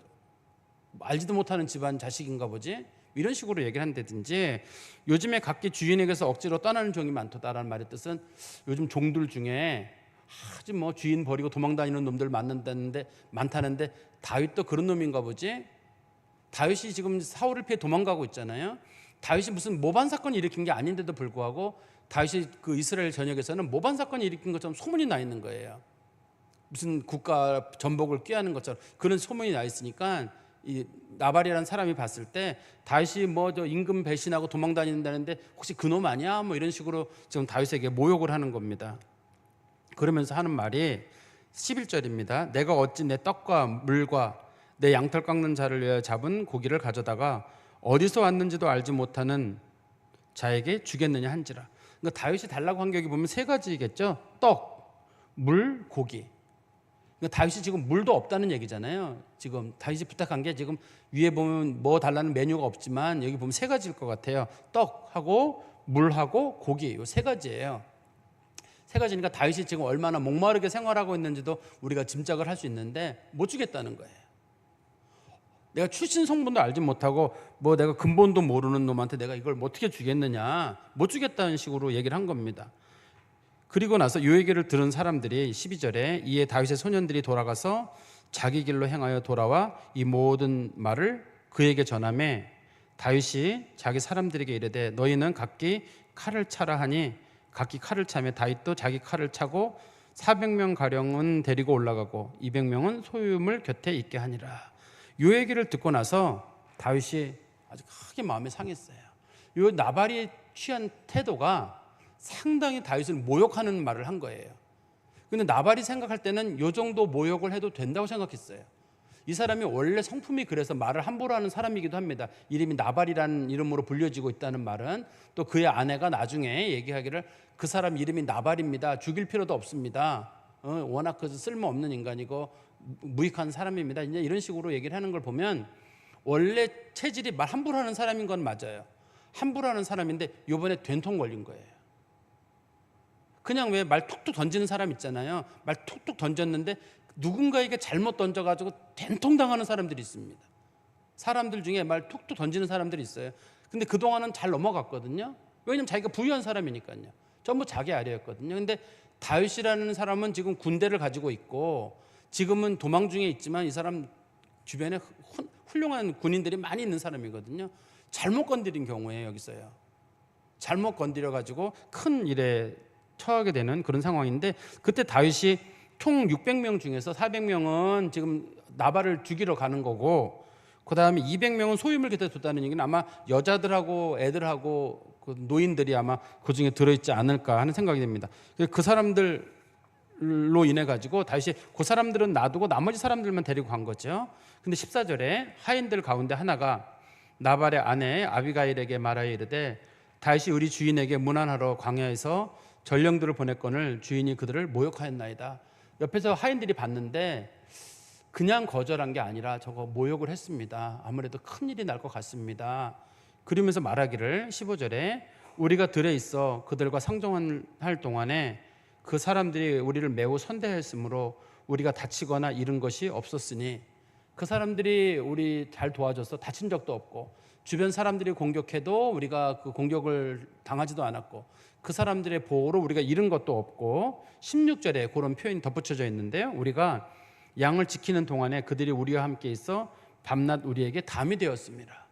알지도 못하는 집안 자식인가 보지? 이런 식으로 얘기를 한다든지 요즘에 각기 주인에게서 억지로 떠나는 종이 많다라는 말의 뜻은 요즘 종들 중에 아주 뭐 주인 버리고 도망다니는 놈들 많다는데 다윗도 그런 놈인가 보지? 다윗이 지금 사울을 피해 도망가고 있잖아요. 다윗이 무슨 모반 사건을 일으킨 게 아닌데도 불구하고 다윗이 그 이스라엘 전역에서는 모반 사건을 일으킨 것처럼 소문이 나 있는 거예요. 무슨 국가 전복을 꾀하는 것처럼 그런 소문이 나 있으니까 이 나발이라는 사람이 봤을 때 다윗이 뭐 저 임금 배신하고 도망다닌다는데 혹시 그놈 아니야? 뭐 이런 식으로 지금 다윗에게 모욕을 하는 겁니다. 그러면서 하는 말이 11절입니다. 내가 어찌 내 떡과 물과 내 양털 깎는 자를 위하여 잡은 고기를 가져다가 어디서 왔는지도 알지 못하는 자에게 주겠느냐 한지라. 그러니까 다윗이 달라고 한 게 여기 보면 세 가지겠죠. 떡, 물, 고기. 그러니까 다윗이 지금 물도 없다는 얘기잖아요. 지금 다윗이 부탁한 게 지금 위에 보면 뭐 달라는 메뉴가 없지만 여기 보면 세 가지일 것 같아요. 떡하고 물하고 고기, 이 세 가지예요. 세 가지니까 다윗이 지금 얼마나 목마르게 생활하고 있는지도 우리가 짐작을 할 수 있는데 못 주겠다는 거예요. 내가 출신 성분도 알지 못하고 뭐 내가 근본도 모르는 놈한테 내가 이걸 어떻게 주겠느냐, 못 주겠다는 식으로 얘기를 한 겁니다. 그리고 나서 이 얘기를 들은 사람들이 12절에 이에 다윗의 소년들이 돌아가서 자기 길로 행하여 돌아와 이 모든 말을 그에게 전하매 다윗이 자기 사람들에게 이르되 너희는 각기 칼을 차라 하니 각기 칼을 차매 다윗도 자기 칼을 차고 400명 가량은 데리고 올라가고 200명은 소유물 곁에 있게 하니라. 이 얘기를 듣고 나서 다윗이 아주 크게 마음이 상했어요. 이 나발이 취한 태도가 상당히 다윗을 모욕하는 말을 한 거예요. 근데 나발이 생각할 때는 이 정도 모욕을 해도 된다고 생각했어요. 이 사람이 원래 성품이 그래서 말을 함부로 하는 사람이기도 합니다. 이름이 나발이라는 이름으로 불려지고 있다는 말은 또 그의 아내가 나중에 얘기하기를 그 사람 이름이 나발입니다. 죽일 필요도 없습니다. 워낙 그 쓸모없는 인간이고 무익한 사람입니다. 이제 이런 식으로 얘기를 하는 걸 보면 원래 체질이 말 함부로 하는 사람인 건 맞아요. 함부로 하는 사람인데 이번에 된통 걸린 거예요. 그냥 왜 말 툭툭 던지는 사람 있잖아요. 말 툭툭 던졌는데 누군가에게 잘못 던져가지고 된통 당하는 사람들이 있습니다. 사람들 중에 말 툭툭 던지는 사람들이 있어요. 근데 그동안은 잘 넘어갔거든요. 왜냐면 자기가 부유한 사람이니까요. 전부 자기 아래였거든요. 근데 다윗이라는 사람은 지금 군대를 가지고 있고 지금은 도망 중에 있지만 이 사람 주변에 훌륭한 군인들이 많이 있는 사람이거든요. 잘못 건드린 경우에 여기서요. 잘못 건드려가지고 큰 일에 처하게 되는 그런 상황인데 그때 다윗이 총 600명 중에서 400명은 지금 나발을 죽이러 가는 거고 그 다음에 200명은 소유물 곁에 뒀다는 얘기는 아마 여자들하고 애들하고 그 노인들이 아마 그 중에 들어있지 않을까 하는 생각이 됩니다. 그 사람들로 인해 가지고 다윗이 그 사람들은 놔두고 나머지 사람들만 데리고 간 거죠. 근데 14절에 하인들 가운데 하나가 나발의 아내 아비가일에게 말하여 이르되 다윗이 우리 주인에게 문안하러 광야에서 전령들을 보냈거늘 주인이 그들을 모욕하였나이다. 옆에서 하인들이 봤는데 그냥 거절한 게 아니라 저거 모욕을 했습니다. 아무래도 큰일이 날 것 같습니다. 그러면서 말하기를 15절에 우리가 들에 있어 그들과 상종할 동안에 그 사람들이 우리를 매우 선대했으므로 우리가 다치거나 잃은 것이 없었으니 그 사람들이 우리 잘 도와줘서 다친 적도 없고 주변 사람들이 공격해도 우리가 그 공격을 당하지도 않았고 그 사람들의 보호로 우리가 잃은 것도 없고 16절에 그런 표현이 덧붙여져 있는데요. 우리가 양을 지키는 동안에 그들이 우리와 함께 있어 밤낮 우리에게 담이 되었습니다.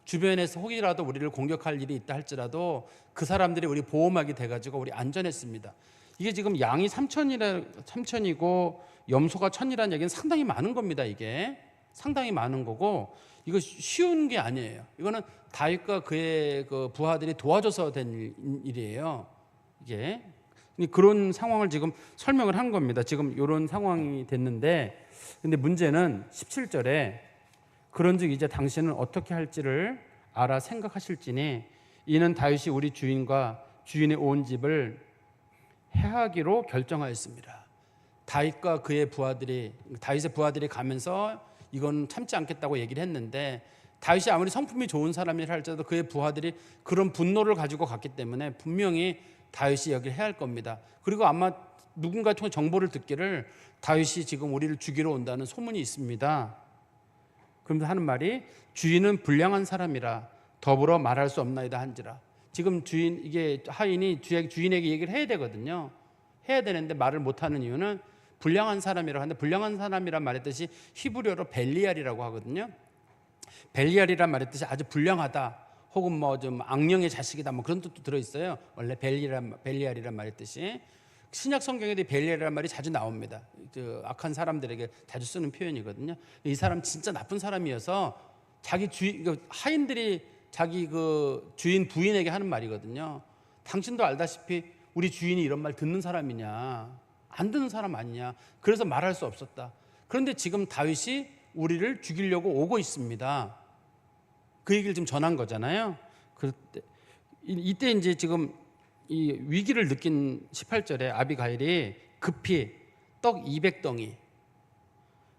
주변에서 혹이라도 우리를 공격할 일이 있다 할지라도 그 사람들이 우리 보호막이 돼가지고 우리 안전했습니다. 이게 지금 양이 3천이고 염소가 1,000이라는 얘기는 상당히 많은 겁니다. 이게 상당히 많은 거고 이거 쉬운 게 아니에요. 이거는 다윗과 그의 그 부하들이 도와줘서 된 일이에요. 이게 그런 상황을 지금 설명을 한 겁니다. 지금 이런 상황이 됐는데 근데 문제는 17절에 그런즉 이제 당신은 어떻게 할지를 알아 생각하실지니 이는 다윗이 우리 주인과 주인의 온 집을 해하기로 결정하였습니다. 다윗과 그의 부하들이 다윗의 부하들이 가면서 이건 참지 않겠다고 얘기를 했는데 다윗이 아무리 성품이 좋은 사람이라 할지라도 그의 부하들이 그런 분노를 가지고 갔기 때문에 분명히 다윗이 여기를 해야 할 겁니다. 그리고 아마 누군가 통해 정보를 듣기를 다윗이 지금 우리를 죽이러 온다는 소문이 있습니다. 그러면서 하는 말이 주인은 불량한 사람이라 더불어 말할 수 없나이다 한지라. 지금 주인 이게 하인이 주인에게 얘기를 해야 되거든요. 해야 되는데 말을 못하는 이유는 불량한 사람이라고 하는데 불량한 사람이란 말의 뜻이 히브리어로 벨리알이라고 하거든요. 벨리알이란 말의 뜻이 아주 불량하다 혹은 뭐 좀 악령의 자식이다 뭐 그런 뜻도 들어있어요. 원래 벨리알이란 말의 뜻이 신약 성경에도 벨리알이란 말이 자주 나옵니다. 그 악한 사람들에게 자주 쓰는 표현이거든요. 이 사람 진짜 나쁜 사람이어서 자기 주인 하인들이 자기 그 주인 부인에게 하는 말이거든요. 당신도 알다시피 우리 주인이 이런 말 듣는 사람이냐 안 듣는 사람 아니냐 그래서 말할 수 없었다. 그런데 지금 다윗이 우리를 죽이려고 오고 있습니다. 그 얘기를 지금 전한 거잖아요. 이때 이제 지금 이 위기를 느낀 18절에 아비가일이 급히 떡 200덩이,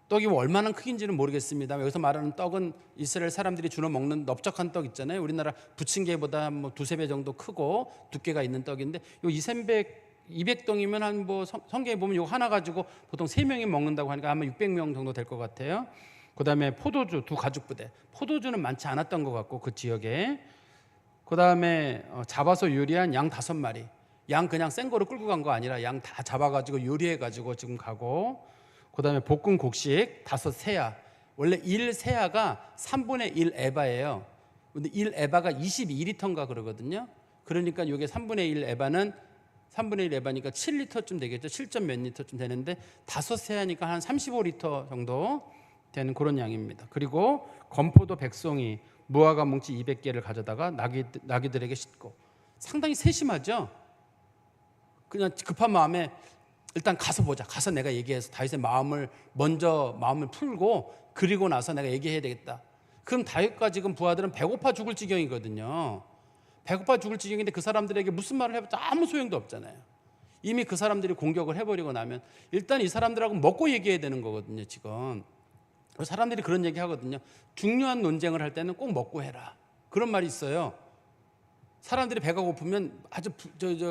떡이 얼마나 크긴지는 모르겠습니다. 여기서 말하는 떡은 이스라엘 사람들이 주로 먹는 넓적한 떡 있잖아요. 우리나라 부침개보다 뭐 두세 배 정도 크고 두께가 있는 떡인데 요 200덩이면 한 뭐 성경에 보면 이거 하나 가지고 보통 3명이 먹는다고 하니까 아마 600명 정도 될 것 같아요. 그다음에 포도주 2가죽부대. 포도주는 많지 않았던 것 같고 그 지역에. 그다음에 잡아서 요리한 양 5마리. 양 그냥 생거로 끌고 간 거 아니라 양 다 잡아가지고 요리해가지고 지금 가고. 그다음에 볶은 곡식 5세야. 원래 1세야가 3분의 1 에바예요. 근데 1 에바가 22리터인가 그러거든요. 그러니까 이게 3분의 1 에바는 3분의 1 에바니까 7리터쯤 되겠죠. 7점 몇 리터쯤 되는데 5세야니까 한 35리터 정도 되는 그런 양입니다. 그리고 건포도 100송이, 무화과 뭉치 200개를 가져다가 나귀들에게 싣고. 상당히 세심하죠. 그냥 급한 마음에 일단 가서 보자. 가서 내가 얘기해서 다윗의 마음을 풀고 그리고 나서 내가 얘기해야 되겠다. 그럼 다윗과 지금 부하들은 배고파 죽을 지경이거든요. 배고파 죽을 지경인데 그 사람들에게 무슨 말을 해봤자 아무 소용도 없잖아요. 이미 그 사람들이 공격을 해버리고 나면 일단 이 사람들하고 먹고 얘기해야 되는 거거든요. 지금 사람들이 그런 얘기 하거든요. 중요한 논쟁을 할 때는 꼭 먹고 해라. 그런 말이 있어요. 사람들이 배가 고프면 아주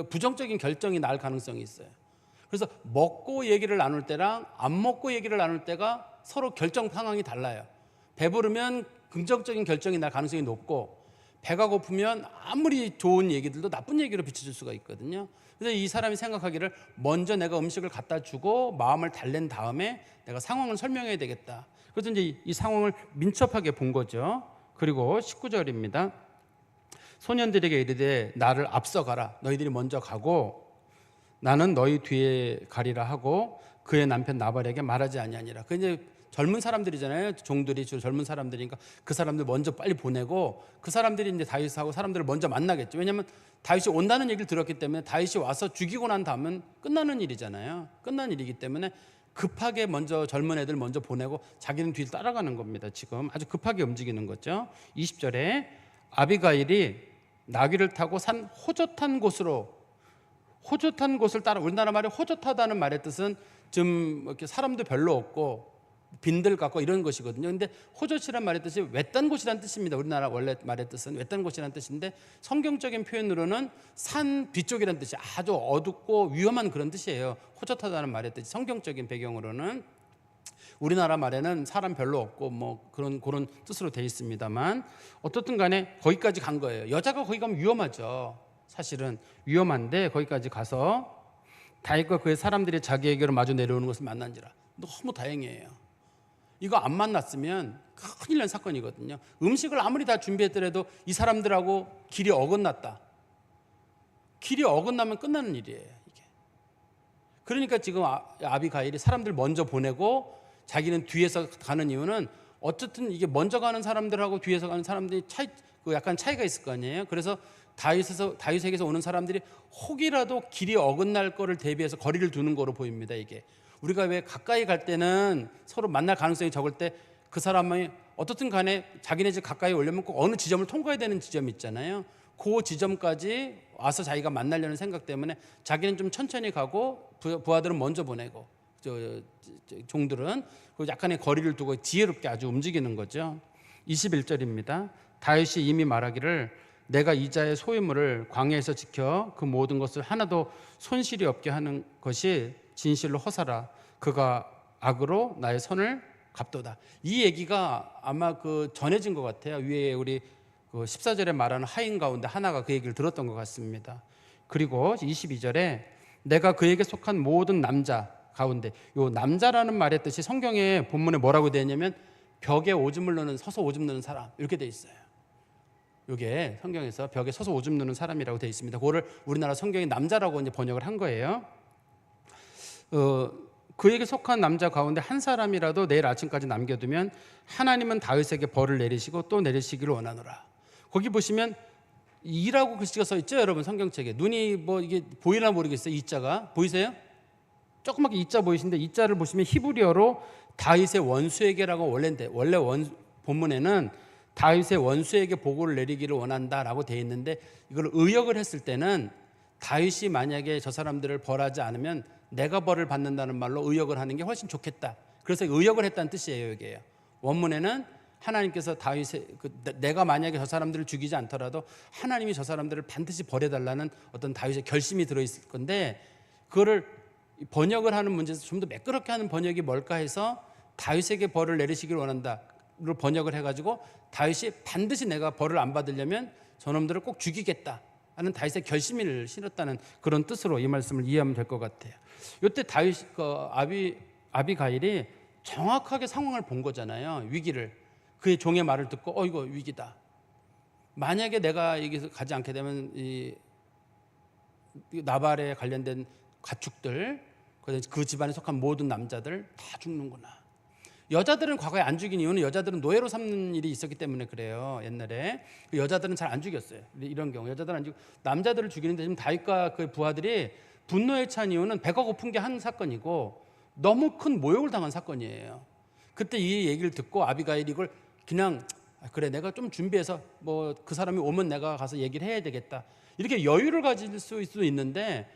부정적인 결정이 날 가능성이 있어요. 그래서 먹고 얘기를 나눌 때랑 안 먹고 얘기를 나눌 때가 서로 결정 상황이 달라요. 배부르면 긍정적인 결정이 날 가능성이 높고 배가 고프면 아무리 좋은 얘기들도 나쁜 얘기로 비춰질 수가 있거든요. 그래서 이 사람이 생각하기를 먼저 내가 음식을 갖다 주고 마음을 달랜 다음에 내가 상황을 설명해야 되겠다. 그래서 이제 이 상황을 민첩하게 본 거죠. 그리고 19절입니다. 소년들에게 이르되 나를 앞서가라. 너희들이 먼저 가고 나는 너희 뒤에 가리라 하고 그의 남편 나발에게 말하지 아니하니라. 그 이제 젊은 사람들이잖아요. 종들이 주로 젊은 사람들이니까 그 사람들 먼저 빨리 보내고 그 사람들이 이제 다윗하고 사람들을 먼저 만나겠죠. 왜냐하면 다윗이 온다는 얘기를 들었기 때문에 다윗이 와서 죽이고 난 다음은 끝나는 일이잖아요. 끝난 일이기 때문에 급하게 먼저 젊은 애들 먼저 보내고 자기는 뒤를 따라가는 겁니다. 지금 아주 급하게 움직이는 거죠. 20절에 아비가일이 나귀를 타고 산 호젓한 곳을 따라. 우리나라 말에 호젓하다는 말의 뜻은 좀 이렇게 사람도 별로 없고 빈들 같고 이런 것이거든요. 근데 호젓이란 말의 뜻이 외딴 곳이란 뜻입니다. 우리나라 원래 말의 뜻은 외딴 곳이란 뜻인데 성경적인 표현으로는 산 뒤쪽이란 뜻이 아주 어둡고 위험한 그런 뜻이에요. 호젓하다는 말의 뜻이 성경적인 배경으로는. 우리나라 말에는 사람 별로 없고 뭐 그런 뜻으로 되어 있습니다만 어떻든 간에 거기까지 간 거예요. 여자가 거기 가면 위험하죠. 사실은 위험한데 거기까지 가서 다윗과 그의 사람들이 자기에게로 마주 내려오는 것을 만난지라. 너무 다행이에요. 이거 안 만났으면 큰일 난 사건이거든요. 음식을 아무리 다 준비했더라도 이 사람들하고 길이 어긋났다. 길이 어긋나면 끝나는 일이에요. 이게. 그러니까 지금 아비가일이 사람들 먼저 보내고 자기는 뒤에서 가는 이유는 어쨌든 이게 먼저 가는 사람들하고 뒤에서 가는 사람들이 약간 차이가 있을 거 아니에요. 그래서 다윗에게서 오는 사람들이 혹이라도 길이 어긋날 거를 대비해서 거리를 두는 거로 보입니다. 이게 우리가 왜 가까이 갈 때는 서로 만날 가능성이 적을 때 그 사람이 어떻든 간에 자기네 집 가까이 오려면 꼭 어느 지점을 통과해야 되는 지점이 있잖아요. 그 지점까지 와서 자기가 만나려는 생각 때문에 자기는 좀 천천히 가고 부하들은 먼저 보내고 종들은 약간의 거리를 두고 지혜롭게 아주 움직이는 거죠. 21절입니다. 다윗이 이미 말하기를 내가 이자의 소유물을 광야에서 지켜 그 모든 것을 하나도 손실이 없게 하는 것이 진실로 허사라. 그가 악으로 나의 선을 갚도다. 이 얘기가 아마 전해진 것 같아요. 위에 우리 14절에 말하는 하인 가운데 하나가 그 얘기를 들었던 것 같습니다. 그리고 22절에 내가 그에게 속한 모든 남자 가운데, 요 남자라는 말의 뜻이 성경의 본문에 뭐라고 되어 있냐면 벽에 오줌을 누는, 서서 오줌 누는 사람 이렇게 되어 있어요. 이게 성경에서 벽에 서서 오줌 누는 사람이라고 되어 있습니다. 그거를 우리나라 성경이 남자라고 이제 번역을 한 거예요. 그에게 속한 남자 가운데 한 사람이라도 내일 아침까지 남겨두면 하나님은 다윗에게 벌을 내리시고 또 내리시기를 원하노라. 거기 보시면 이라고 글씨가 써 있죠, 여러분. 성경책에 눈이 뭐 이게 보이나 모르겠어요. 이자가 보이세요? 조그맣게 이자 보이시는데 이자를 보시면 히브리어로 다윗의 원수에게라고 원래 본문에는 다윗의 원수에게 보고를 내리기를 원한다라고 돼 있는데 이걸 의역을 했을 때는 다윗이 만약에 저 사람들을 벌하지 않으면 내가 벌을 받는다는 말로 의역을 하는 게 훨씬 좋겠다. 그래서 의역을 했다는 뜻이에요. 여기에요. 원문에는 하나님께서 다윗의 내가 만약에 저 사람들을 죽이지 않더라도 하나님이 저 사람들을 반드시 벌해달라는 어떤 다윗의 결심이 들어있을 건데, 그거를 번역을 하는 문제에서 좀 더 매끄럽게 하는 번역이 뭘까 해서 다윗에게 벌을 내리시길 원한다를 번역을 해가지고 다윗이 반드시 내가 벌을 안 받으려면 저놈들을 꼭 죽이겠다 하는 다윗의 결심을 실었다는 그런 뜻으로 이 말씀을 이해하면 될 것 같아요. 이때 다윗 아비가일이 정확하게 상황을 본 거잖아요. 위기를. 그의 종의 말을 듣고 이거 위기다. 만약에 내가 여기서 가지 않게 되면 이 나발에 관련된 가축들, 그 집안에 속한 모든 남자들 다 죽는구나. 여자들은 과거에 안 죽인 이유는 여자들은 노예로 삼는 일이 있었기 때문에 그래요. 옛날에 여자들은 잘 안 죽였어요. 이런 경우 여자들은 안 죽고 남자들을 죽이는데 지금 다윗과 그 부하들이 분노에 찬 이유는 배가 고픈 게 한 사건이고 너무 큰 모욕을 당한 사건이에요. 그때 이 얘기를 듣고 아비가일이 이걸 그냥 그래 내가 좀 준비해서 뭐 그 사람이 오면 내가 가서 얘기를 해야 되겠다 이렇게 여유를 가질 수 있는데,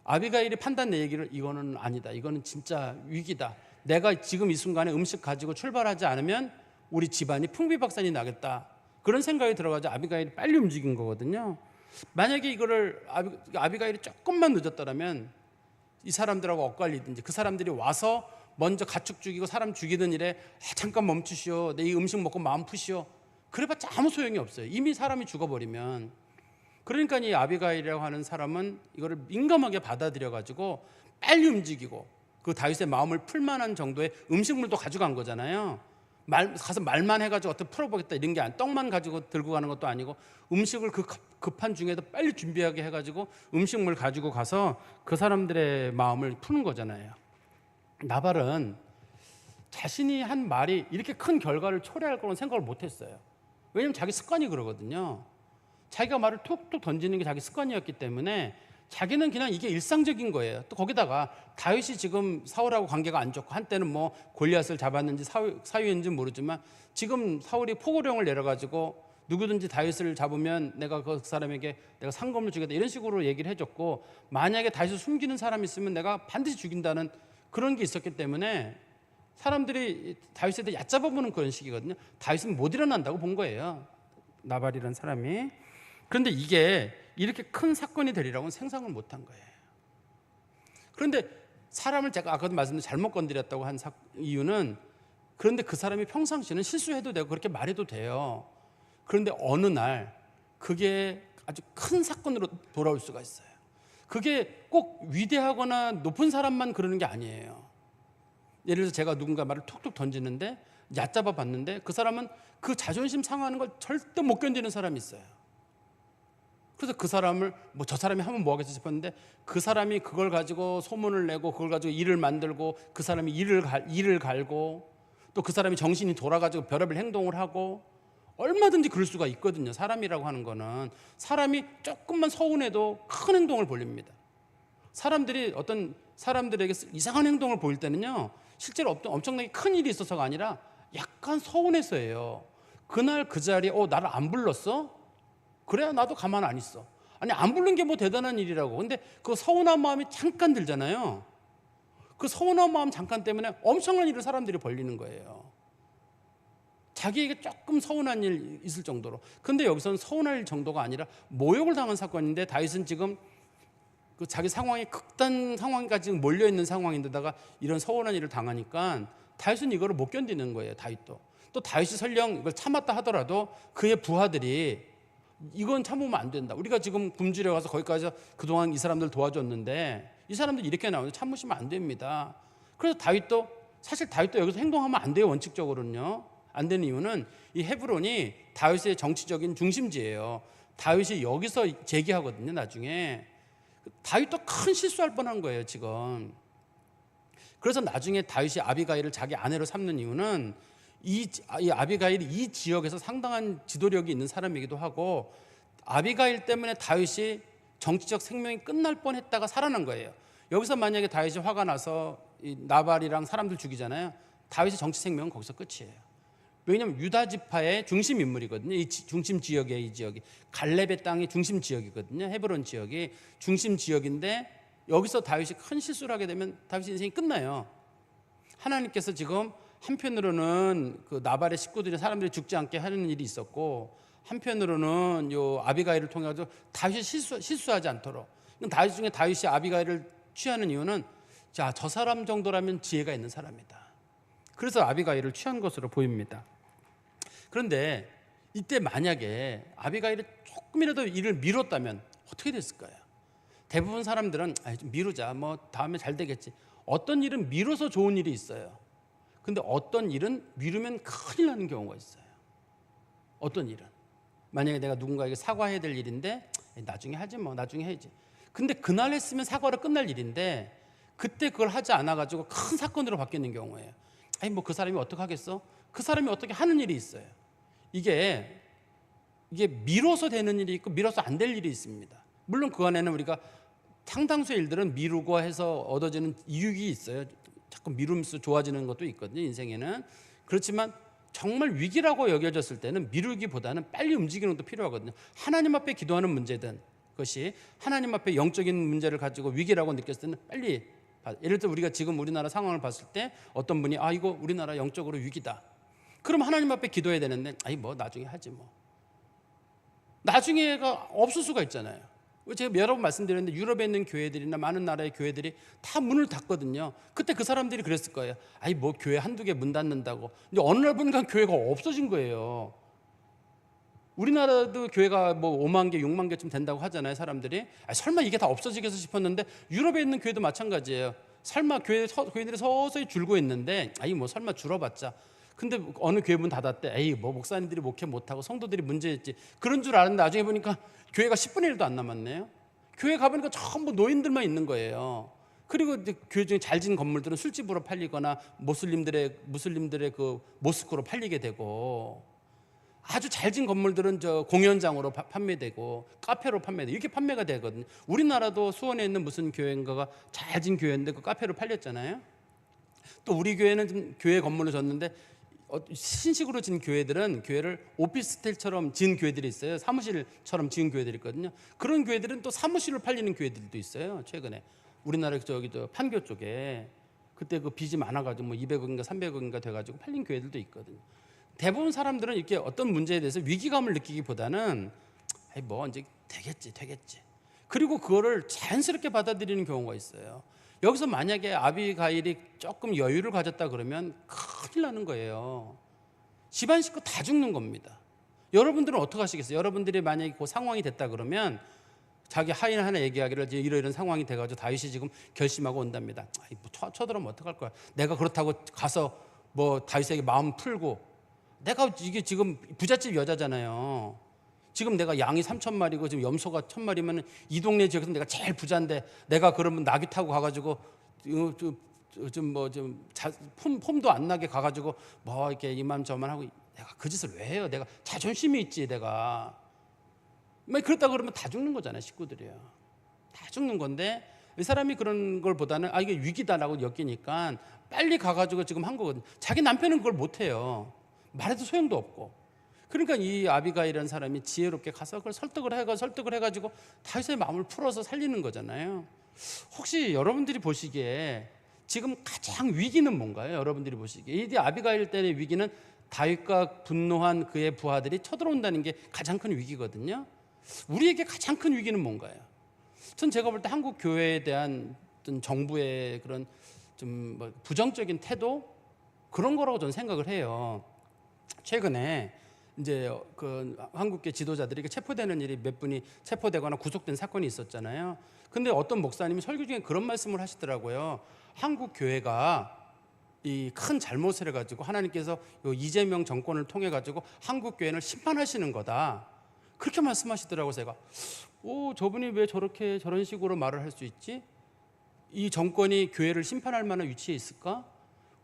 아비가일이 판단 내 얘기를 이거는 아니다. 이거는 진짜 위기다. 내가 지금 이 순간에 음식 가지고 출발하지 않으면 우리 집안이 풍비박산이 나겠다. 그런 생각이 들어가지고 아비가일이 빨리 움직인 거거든요. 만약에 이거를 아비가일이 조금만 늦었더라면 이 사람들하고 엇갈리든지 그 사람들이 와서 먼저 가축 죽이고 사람 죽이던 일에 잠깐 멈추시오. 내 이 음식 먹고 마음 푸시오. 그래봤자 아무 소용이 없어요. 이미 사람이 죽어버리면. 그러니까 이 아비가일이라고 하는 사람은 이거를 민감하게 받아들여가지고 빨리 움직이고 그 다윗의 마음을 풀만한 정도의 음식물도 가져간 거잖아요. 가서 말만 해가지고 어떻게 풀어보겠다 이런 게 아니고 떡만 가지고 들고 가는 것도 아니고 음식을 그 급한 중에도 빨리 준비하게 해가지고 음식물 가지고 가서 그 사람들의 마음을 푸는 거잖아요. 나발은 자신이 한 말이 이렇게 큰 결과를 초래할 거라는 생각을 못했어요. 왜냐하면 자기 습관이 그러거든요. 자기가 말을 툭툭 던지는 게 자기 습관이었기 때문에 자기는 그냥 이게 일상적인 거예요. 또 거기다가 다윗이 지금 사울하고 관계가 안 좋고 한때는 뭐 골리앗을 잡았는지 사유인지 모르지만 지금 사울이 포고령을 내려가지고 누구든지 다윗을 잡으면 내가 그 사람에게 내가 상금을 주겠다 이런 식으로 얘기를 해줬고, 만약에 다윗을 숨기는 사람이 있으면 내가 반드시 죽인다는 그런 게 있었기 때문에 사람들이 다윗에 대해 얕잡아보는 그런 식이거든요. 다윗은 못 일어난다고 본 거예요. 나발이라는 사람이. 그런데 이게 이렇게 큰 사건이 되리라고는 생각을 못한 거예요. 그런데 사람을 제가 아까도 말씀드린 잘못 건드렸다고 한 이유는, 그런데 그 사람이 평상시에는 실수해도 되고 그렇게 말해도 돼요. 그런데 어느 날 그게 아주 큰 사건으로 돌아올 수가 있어요. 그게 꼭 위대하거나 높은 사람만 그러는 게 아니에요. 예를 들어서 제가 누군가 말을 툭툭 던지는데 얕잡아 봤는데 그 사람은 그 자존심 상하는 걸 절대 못 견디는 사람이 있어요. 그래서 그 사람을 저 사람이 하면 뭐 하겠지 싶었는데 그 사람이 그걸 가지고 소문을 내고 그걸 가지고 일을 만들고 그 사람이 일을 갈고 또 그 사람이 정신이 돌아가지고 별의별 행동을 하고 얼마든지 그럴 수가 있거든요. 사람이라고 하는 거는 사람이 조금만 서운해도 큰 행동을 벌립니다. 사람들이 어떤 사람들에게 이상한 행동을 보일 때는요, 실제로 어떤 엄청나게 큰 일이 있어서가 아니라 약간 서운해서예요. 그날 그 자리에 나를 안 불렀어? 그래야 나도 가만 안 있어. 아니 안 부른 게 뭐 대단한 일이라고. 근데 그 서운한 마음이 잠깐 들잖아요. 그 서운한 마음 잠깐 때문에 엄청난 일을 사람들이 벌리는 거예요. 자기에게 조금 서운한 일 있을 정도로. 근데 여기서는 서운할 일 정도가 아니라 모욕을 당한 사건인데 다윗은 지금 그 자기 상황이 극단 상황까지 몰려 있는 상황인데다가 이런 서운한 일을 당하니까 다윗은 이거를 못 견디는 거예요. 다윗도. 또 다윗이 설령 이걸 참았다 하더라도 그의 부하들이 이건 참으면 안 된다. 우리가 지금 굶주려 가서 거기까지 그동안 이 사람들 도와줬는데 이 사람들 이렇게 나오는데 참으시면 안 됩니다. 그래서 사실 다윗도 여기서 행동하면 안 돼요. 원칙적으로는요. 안 되는 이유는 이 헤브론이 다윗의 정치적인 중심지예요. 다윗이 여기서 재기하거든요. 나중에 다윗도 큰 실수할 뻔한 거예요. 지금. 그래서 나중에 다윗이 아비가일을 자기 아내로 삼는 이유는 이 아비가일이 이 지역에서 상당한 지도력이 있는 사람이기도 하고, 아비가일 때문에 다윗이 정치적 생명이 끝날 뻔했다가 살아난 거예요. 여기서 만약에 다윗이 화가 나서 이 나발이랑 사람들 죽이잖아요. 다윗의 정치 생명은 거기서 끝이에요. 왜냐하면 유다 지파의 중심 인물이거든요. 이 중심 지역에, 이 지역이 갈렙의 땅의 중심 지역이거든요. 헤브론 지역이 중심 지역인데 여기서 다윗이 큰 실수를 하게 되면 다윗 인생이 끝나요. 하나님께서 지금 한편으로는 그 나발의 식구들이 사람들이 죽지 않게 하는 일이 있었고, 한편으로는 요 아비가일을 통해 가지고 다윗이 실수하지 않도록. 다윗 중에 다윗이 아비가일을 취하는 이유는 자, 저 사람 정도라면 지혜가 있는 사람이다. 그래서 아비가일을 취한 것으로 보입니다. 그런데 이때 만약에 아비가일이 조금이라도 일을 미뤘다면 어떻게 됐을까요? 대부분 사람들은 좀 미루자, 뭐 다음에 잘 되겠지. 어떤 일은 미뤄서 좋은 일이 있어요. 근데 어떤 일은 미루면 큰일 나는 경우가 있어요. 어떤 일은 만약에 내가 누군가에게 사과해야 될 일인데 나중에 하지, 뭐 나중에 해야지. 근데 그날 했으면 사과로 끝날 일인데 그때 그걸 하지 않아 가지고 큰 사건으로 바뀌는 경우예요. 아니 뭐 그 사람이 어떻게 하겠어? 그 사람이 어떻게 하는 일이 있어요. 이게 미뤄서 되는 일이 있고 미뤄서 안 될 일이 있습니다. 물론 그 안에는 우리가 상당수의 일들은 미루고 해서 얻어지는 이익이 있어요. 자꾸 미루면서 좋아지는 것도 있거든요, 인생에는. 그렇지만 정말 위기라고 여겨졌을 때는 미루기보다는 빨리 움직이는 것도 필요하거든요. 하나님 앞에 기도하는 문제든 그것이 하나님 앞에 영적인 문제를 가지고 위기라고 느꼈을 때는 빨리, 예를 들어 우리가 지금 우리나라 상황을 봤을 때 어떤 분이 이거 우리나라 영적으로 위기다. 그럼 하나님 앞에 기도해야 되는데 뭐 나중에 하지 뭐. 나중에가 없을 수가 있잖아요. 제가 여러 번 말씀드렸는데 유럽에 있는 교회들이나 많은 나라의 교회들이 다 문을 닫거든요. 그때 그 사람들이 그랬을 거예요. 뭐 교회 한두 개 문 닫는다고. 근데 어느 날 보니까 교회가 없어진 거예요. 우리나라도 교회가 뭐 5만 개, 6만 개쯤 된다고 하잖아요, 사람들이. 설마 이게 다 없어지겠어 싶었는데 유럽에 있는 교회도 마찬가지예요. 설마 교회들이 서서히 줄고 있는데 뭐 설마 줄어봤자. 근데 어느 교회 문 닫았대. 뭐 목사님들이 목회 못하고 성도들이 문제였지. 그런 줄 알았는데 나중에 보니까 교회가 10분의 1도 안 남았네요. 교회 가보니까 전부 노인들만 있는 거예요. 그리고 교회 중에 잘 지은 건물들은 술집으로 팔리거나 무슬림들의 그 모스크로 팔리게 되고, 아주 잘 지은 건물들은 공연장으로 판매되고 카페로 판매되고 이렇게 판매가 되거든요. 우리나라도 수원에 있는 무슨 교회인가가 잘 지은 교회인데 그 카페로 팔렸잖아요. 또 우리 교회는 좀 교회 건물로 졌는데 신식으로 지은 교회들은 교회를 오피스텔처럼 지은 교회들이 있어요. 사무실처럼 지은 교회들이 있거든요. 그런 교회들은 또 사무실로 팔리는 교회들도 있어요. 최근에 우리나라 판교 쪽에 그때 그 빚이 많아가지고 뭐 200억인가 300억인가 돼가지고 팔린 교회들도 있거든요. 대부분 사람들은 이렇게 어떤 문제에 대해서 위기감을 느끼기보다는 뭐 이제 되겠지. 그리고 그거를 자연스럽게 받아들이는 경우가 있어요. 여기서 만약에 아비가일이 조금 여유를 가졌다 그러면 큰일 나는 거예요. 집안 식구 다 죽는 겁니다. 여러분들은 어떻게 하시겠어요? 여러분들이 만약에 그 상황이 됐다 그러면 자기 하인 하나 얘기하기를 이런 상황이 돼가지고 다윗이 지금 결심하고 온답니다. 뭐 쳐들어오면 어떡할 거야. 내가 그렇다고 가서 뭐 다윗에게 마음 풀고, 내가 이게 지금 부잣집 여자잖아요. 지금 내가 양이 3,000마리고 지금 염소가 1,000마리면 이 동네 지역에서 내가 제일 부자인데 내가 그러면 나귀 타고 가가지고 폼도 안 나게 가가지고 뭐 이렇게 이만저만 하고, 내가 그 짓을 왜 해요? 내가 자존심이 있지. 내가 그렇다 그러면 다 죽는 거잖아요. 식구들이요. 다 죽는 건데 이 사람이 그런 걸 보다는 이게 위기다라고 여기니까 빨리 가가지고 지금 한 거거든요. 자기 남편은 그걸 못해요. 말해도 소용도 없고. 그러니까 이 아비가일이라는 사람이 지혜롭게 가서 그걸 설득을 해가지고 다윗의 마음을 풀어서 살리는 거잖아요. 혹시 여러분들이 보시기에 지금 가장 위기는 뭔가요? 여러분들이 보시기에 이 아비가일 때의 위기는 다윗과 분노한 그의 부하들이 쳐들어온다는 게 가장 큰 위기거든요. 우리에게 가장 큰 위기는 뭔가요? 전 제가 볼 때 한국 교회에 대한 정부의 그런 좀 부정적인 태도, 그런 거라고 저는 생각을 해요. 최근에 이제 그 한국계 지도자들이 체포되는 일이 몇 분이 체포되거나 구속된 사건이 있었잖아요. 근데 어떤 목사님이 설교 중에 그런 말씀을 하시더라고요. 한국 교회가 이 큰 잘못을 해가지고 하나님께서 이재명 정권을 통해 가지고 한국 교회를 심판하시는 거다. 그렇게 말씀하시더라고요. 제가 저분이 왜 저런 식으로 말을 할 수 있지? 이 정권이 교회를 심판할 만한 위치에 있을까?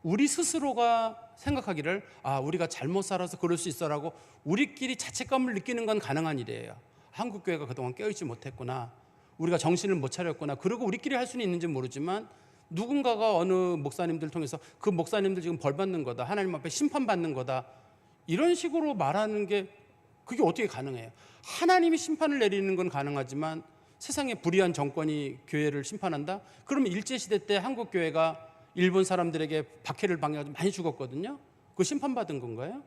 우리 스스로가 생각하기를 우리가 잘못 살아서 그럴 수 있어라고 우리끼리 자책감을 느끼는 건 가능한 일이에요. 한국 교회가 그동안 깨어있지 못했구나, 우리가 정신을 못 차렸구나. 그러고 우리끼리 할 수는 있는지 모르지만 누군가가 어느 목사님들 통해서 그 목사님들 지금 벌 받는 거다, 하나님 앞에 심판받는 거다, 이런 식으로 말하는 게 그게 어떻게 가능해요? 하나님이 심판을 내리는 건 가능하지만 세상에 불의한 정권이 교회를 심판한다? 그러면 일제시대 때 한국 교회가 일본 사람들에게 박해를 당해서 많이 죽었거든요. 그거 심판받은 건가요?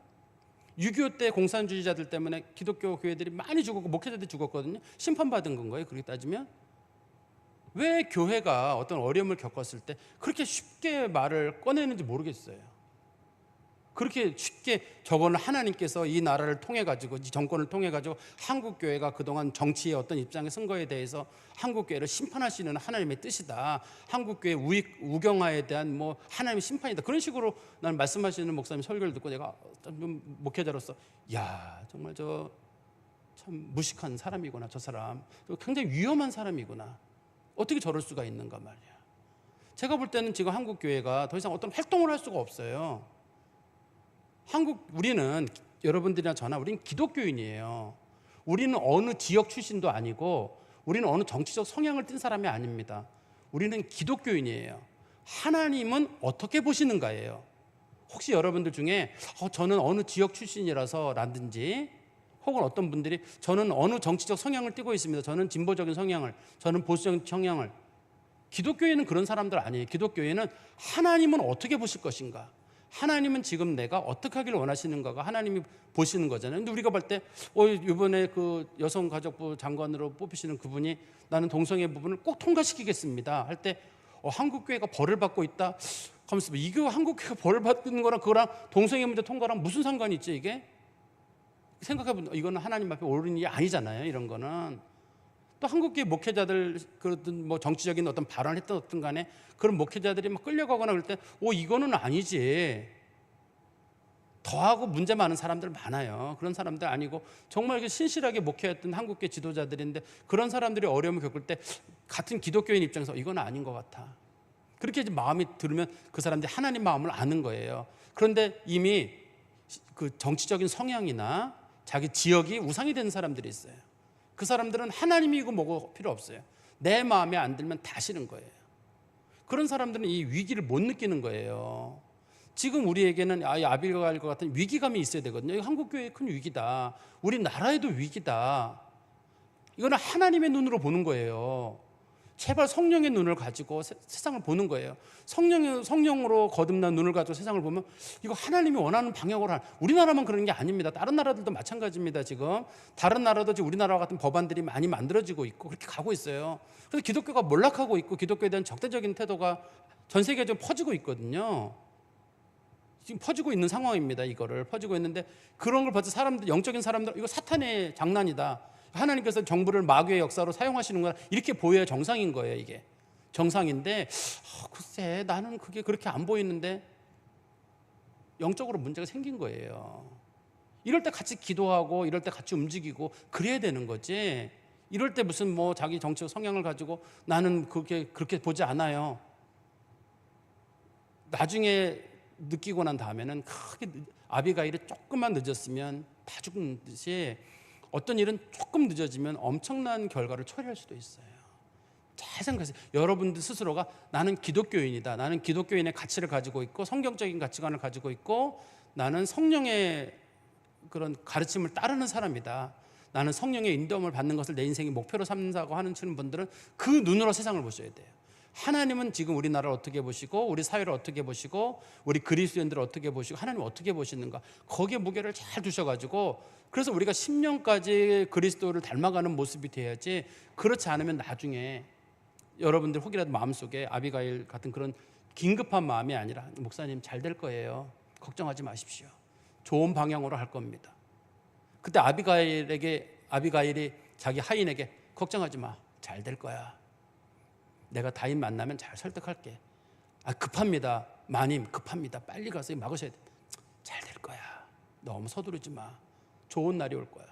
6.25 때 공산주의자들 때문에 기독교 교회들이 많이 죽었고 목회자들이 죽었거든요. 심판받은 건가요? 그렇게 따지면? 왜 교회가 어떤 어려움을 겪었을 때 그렇게 쉽게 말을 꺼내는지 모르겠어요. 그렇게 쉽게 저거는 하나님께서 이 나라를 통해 가지고 이 정권을 통해 가지고 한국 교회가 그동안 정치의 어떤 입장에 선 거에 대해서 한국 교회를 심판하시는 하나님의 뜻이다. 한국 교회 우경화에 대한 뭐 하나님의 심판이다. 그런 식으로 나는 말씀하시는 목사님 설교를 듣고 내가 좀 목회자로서 야, 정말 저 참 무식한 사람이구나. 저 사람 굉장히 위험한 사람이구나. 어떻게 저럴 수가 있는가 말이야. 제가 볼 때는 지금 한국 교회가 더 이상 어떤 활동을 할 수가 없어요. 우리는 여러분들이나 저나 우리는 기독교인이에요. 우리는 어느 지역 출신도 아니고 우리는 어느 정치적 성향을 띤 사람이 아닙니다. 우리는 기독교인이에요. 하나님은 어떻게 보시는가예요. 혹시 여러분들 중에 저는 어느 지역 출신이라서 라든지 혹은 어떤 분들이 저는 어느 정치적 성향을 띠고 있습니다. 저는 진보적인 성향을, 저는 보수적인 성향을. 기독교인은 그런 사람들 아니에요. 기독교인은 하나님은 어떻게 보실 것인가. 하나님은 지금 내가 어떻게 하기를 원하시는가가 하나님이 보시는 거잖아요. 근데 우리가 볼 때 이번에 그 여성가족부 장관으로 뽑히시는 그분이 나는 동성애 부분을 꼭 통과시키겠습니다 할 때 한국교회가 벌을 받고 있다. 가만있어 봐. 이거 한국교회가 벌을 받는 거랑 그거랑 동성애 문제 통과랑 무슨 상관이 있지 이게? 생각해보면 이거는 하나님 앞에 옳은 일이 아니잖아요. 이런 거는. 또 한국교회 목회자들 그런 뭐 정치적인 어떤 발언을 했던 어떤 간에 그런 목회자들이 막 끌려가거나 그럴 때 이거는 아니지. 더하고 문제 많은 사람들 많아요. 그런 사람들 아니고 정말 신실하게 목회했던 한국교회 지도자들인데 그런 사람들이 어려움을 겪을 때 같은 기독교인 입장에서 이건 아닌 것 같아. 그렇게 마음이 들으면 그 사람들이 하나님 마음을 아는 거예요. 그런데 이미 그 정치적인 성향이나 자기 지역이 우상이 되는 사람들이 있어요. 그 사람들은 하나님이고 뭐고 필요 없어요. 내 마음에 안 들면 다 싫은 거예요. 그런 사람들은 이 위기를 못 느끼는 거예요. 지금 우리에게는 아비가일과 같은 위기감이 있어야 되거든요. 이거 한국교회의 큰 위기다. 우리나라에도 위기다. 이거는 하나님의 눈으로 보는 거예요. 제발 성령의 눈을 가지고 세상을 보는 거예요. 성령으로 거듭난 눈을 가지고 세상을 보면 이거 하나님이 원하는 방향으로 우리나라만 그런 게 아닙니다. 다른 나라들도 마찬가지입니다. 지금 다른 나라도 지금 우리나라와 같은 법안들이 많이 만들어지고 있고 그렇게 가고 있어요. 그래서 기독교가 몰락하고 있고 기독교에 대한 적대적인 태도가 전 세계에 좀 퍼지고 있거든요. 지금 퍼지고 있는 상황입니다. 이거를 퍼지고 있는데 그런 걸 봐서 사람들, 영적인 사람들 이거 사탄의 장난이다. 하나님께서 정부를 마귀의 역사로 사용하시는구나 이렇게 보여야 정상인 거예요. 이게 정상인데 글쎄 나는 그게 그렇게 안 보이는데 영적으로 문제가 생긴 거예요. 이럴 때 같이 기도하고 이럴 때 같이 움직이고 그래야 되는 거지. 이럴 때 무슨 뭐 자기 정치적 성향을 가지고 나는 그렇게 보지 않아요. 나중에 느끼고 난 다음에는 크게 아비가일이 조금만 늦었으면 다 죽는 듯이 어떤 일은 조금 늦어지면 엄청난 결과를 초래할 수도 있어요. 잘 생각하세요. 여러분들 스스로가 나는 기독교인이다. 나는 기독교인의 가치를 가지고 있고 성경적인 가치관을 가지고 있고 나는 성령의 그런 가르침을 따르는 사람이다. 나는 성령의 인도함을 받는 것을 내 인생의 목표로 삼는다고 하는 분들은 그 눈으로 세상을 보셔야 돼요. 하나님은 지금 우리나라를 어떻게 보시고 우리 사회를 어떻게 보시고 우리 그리스도인들을 어떻게 보시고 하나님 어떻게 보시는가 거기에 무게를 잘 두셔가지고 그래서 우리가 10년까지 그리스도를 닮아가는 모습이 돼야지 그렇지 않으면 나중에 여러분들 혹이라도 마음속에 아비가일 같은 그런 긴급한 마음이 아니라 목사님 잘 될 거예요. 걱정하지 마십시오. 좋은 방향으로 할 겁니다. 그때 아비가일이 자기 하인에게 걱정하지 마. 잘 될 거야. 내가 다인 만나면 잘 설득할게. 급합니다. 마님 급합니다. 빨리 가서 막으셔야 돼. 잘 될 거야. 너무 서두르지 마. 좋은 날이 올 거야.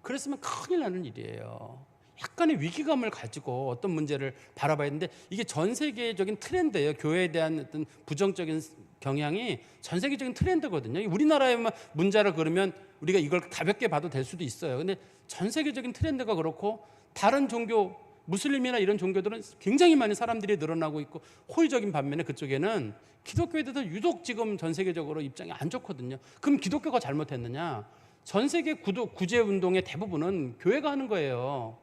그랬으면 큰일 나는 일이에요. 약간의 위기감을 가지고 어떤 문제를 바라봐야 되는데 이게 전 세계적인 트렌드예요. 교회에 대한 어떤 부정적인 경향이 전 세계적인 트렌드거든요. 우리나라에만 문제라 그러면 우리가 이걸 가볍게 봐도 될 수도 있어요. 근데 전 세계적인 트렌드가 그렇고 다른 종교 무슬림이나 이런 종교들은 굉장히 많은 사람들이 늘어나고 있고 호의적인 반면에 그쪽에는 기독교에 대해서 유독 지금 전 세계적으로 입장이 안 좋거든요. 그럼 기독교가 잘못했느냐? 전 세계 구제 운동의 대부분은 교회가 하는 거예요.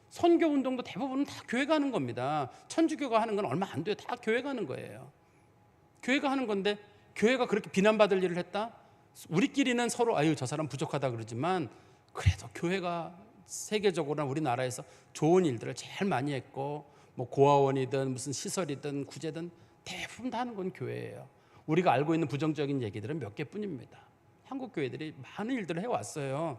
선교 운동도 대부분은 다 교회가 하는 겁니다. 천주교가 하는 건 얼마 안 돼요. 다 교회가 하는 거예요. 교회가 하는 건데 교회가 그렇게 비난받을 일을 했다? 우리끼리는 서로 아유 저 사람 부족하다 그러지만 그래도 교회가 세계적으로나 우리나라에서 좋은 일들을 제일 많이 했고 뭐 고아원이든 무슨 시설이든 구제든 대부분 다 하는 건 교회예요. 우리가 알고 있는 부정적인 얘기들은 몇 개뿐입니다. 한국 교회들이 많은 일들을 해왔어요.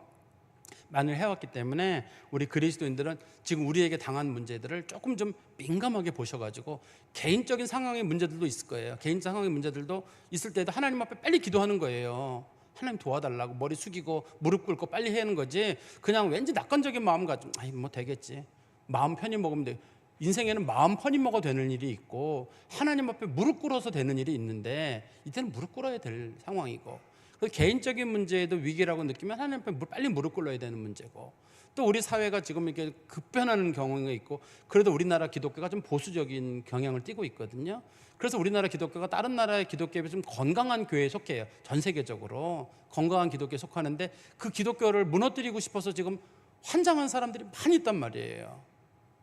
많이 해왔기 때문에 우리 그리스도인들은 지금 우리에게 당한 문제들을 조금 좀 민감하게 보셔가지고 개인적인 상황의 문제들도 있을 거예요. 개인 상황의 문제들도 있을 때도 하나님 앞에 빨리 기도하는 거예요. 하나님 도와달라고 머리 숙이고 무릎 꿇고 빨리 하는 거지 그냥 왠지 낙관적인 마음 가지고 아이 뭐 되겠지 마음 편히 먹으면 돼. 인생에는 마음 편히 먹어 되는 일이 있고 하나님 앞에 무릎 꿇어서 되는 일이 있는데 이때는 무릎 꿇어야 될 상황이고 개인적인 문제에도 위기라고 느끼면 하나님 앞에 빨리 무릎 꿇어야 되는 문제고 또 우리 사회가 지금 이렇게 급변하는 경우가 있고 그래도 우리나라 기독교가 좀 보수적인 경향을 띠고 있거든요. 그래서 우리나라 기독교가 다른 나라의 기독교에 비해서 좀 건강한 교회에 속해요. 전 세계적으로 건강한 기독교에 속하는데 그 기독교를 무너뜨리고 싶어서 지금 환장한 사람들이 많이 있단 말이에요.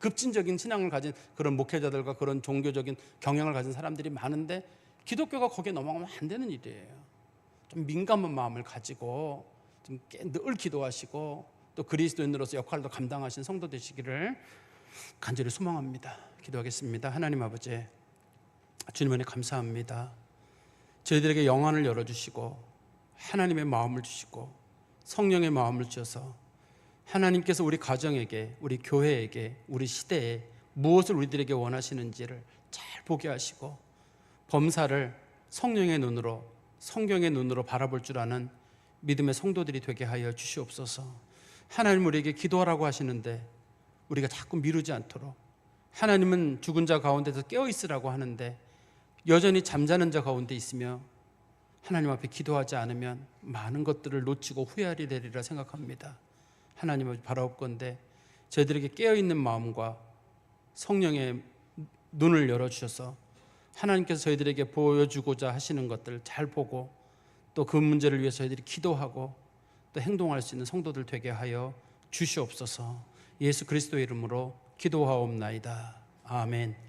급진적인 신앙을 가진 그런 목회자들과 그런 종교적인 경향을 가진 사람들이 많은데 기독교가 거기에 넘어가면 안 되는 일이에요. 좀 민감한 마음을 가지고 좀 늘 기도하시고 또 그리스도인으로서 역할도 감당하신 성도 되시기를 간절히 소망합니다. 기도하겠습니다. 하나님 아버지, 주님 은혜 감사합니다. 저희들에게 영안을 열어주시고 하나님의 마음을 주시고 성령의 마음을 주셔서 하나님께서 우리 가정에게, 우리 교회에게, 우리 시대에 무엇을 우리들에게 원하시는지를 잘 보게 하시고 범사를 성령의 눈으로, 성경의 눈으로 바라볼 줄 아는 믿음의 성도들이 되게 하여 주시옵소서. 하나님 우리에게 기도하라고 하시는데 우리가 자꾸 미루지 않도록, 하나님은 죽은 자 가운데서 깨어있으라고 하는데 여전히 잠자는 자 가운데 있으며 하나님 앞에 기도하지 않으면 많은 것들을 놓치고 후회하리 되리라 생각합니다. 하나님을 바라옵건대 저희들에게 깨어있는 마음과 성령의 눈을 열어주셔서 하나님께서 저희들에게 보여주고자 하시는 것들을 잘 보고 또 그 문제를 위해서 저희들이 기도하고 또 행동할 수 있는 성도들 되게 하여 주시옵소서. 예수 그리스도의 이름으로 기도하옵나이다. 아멘.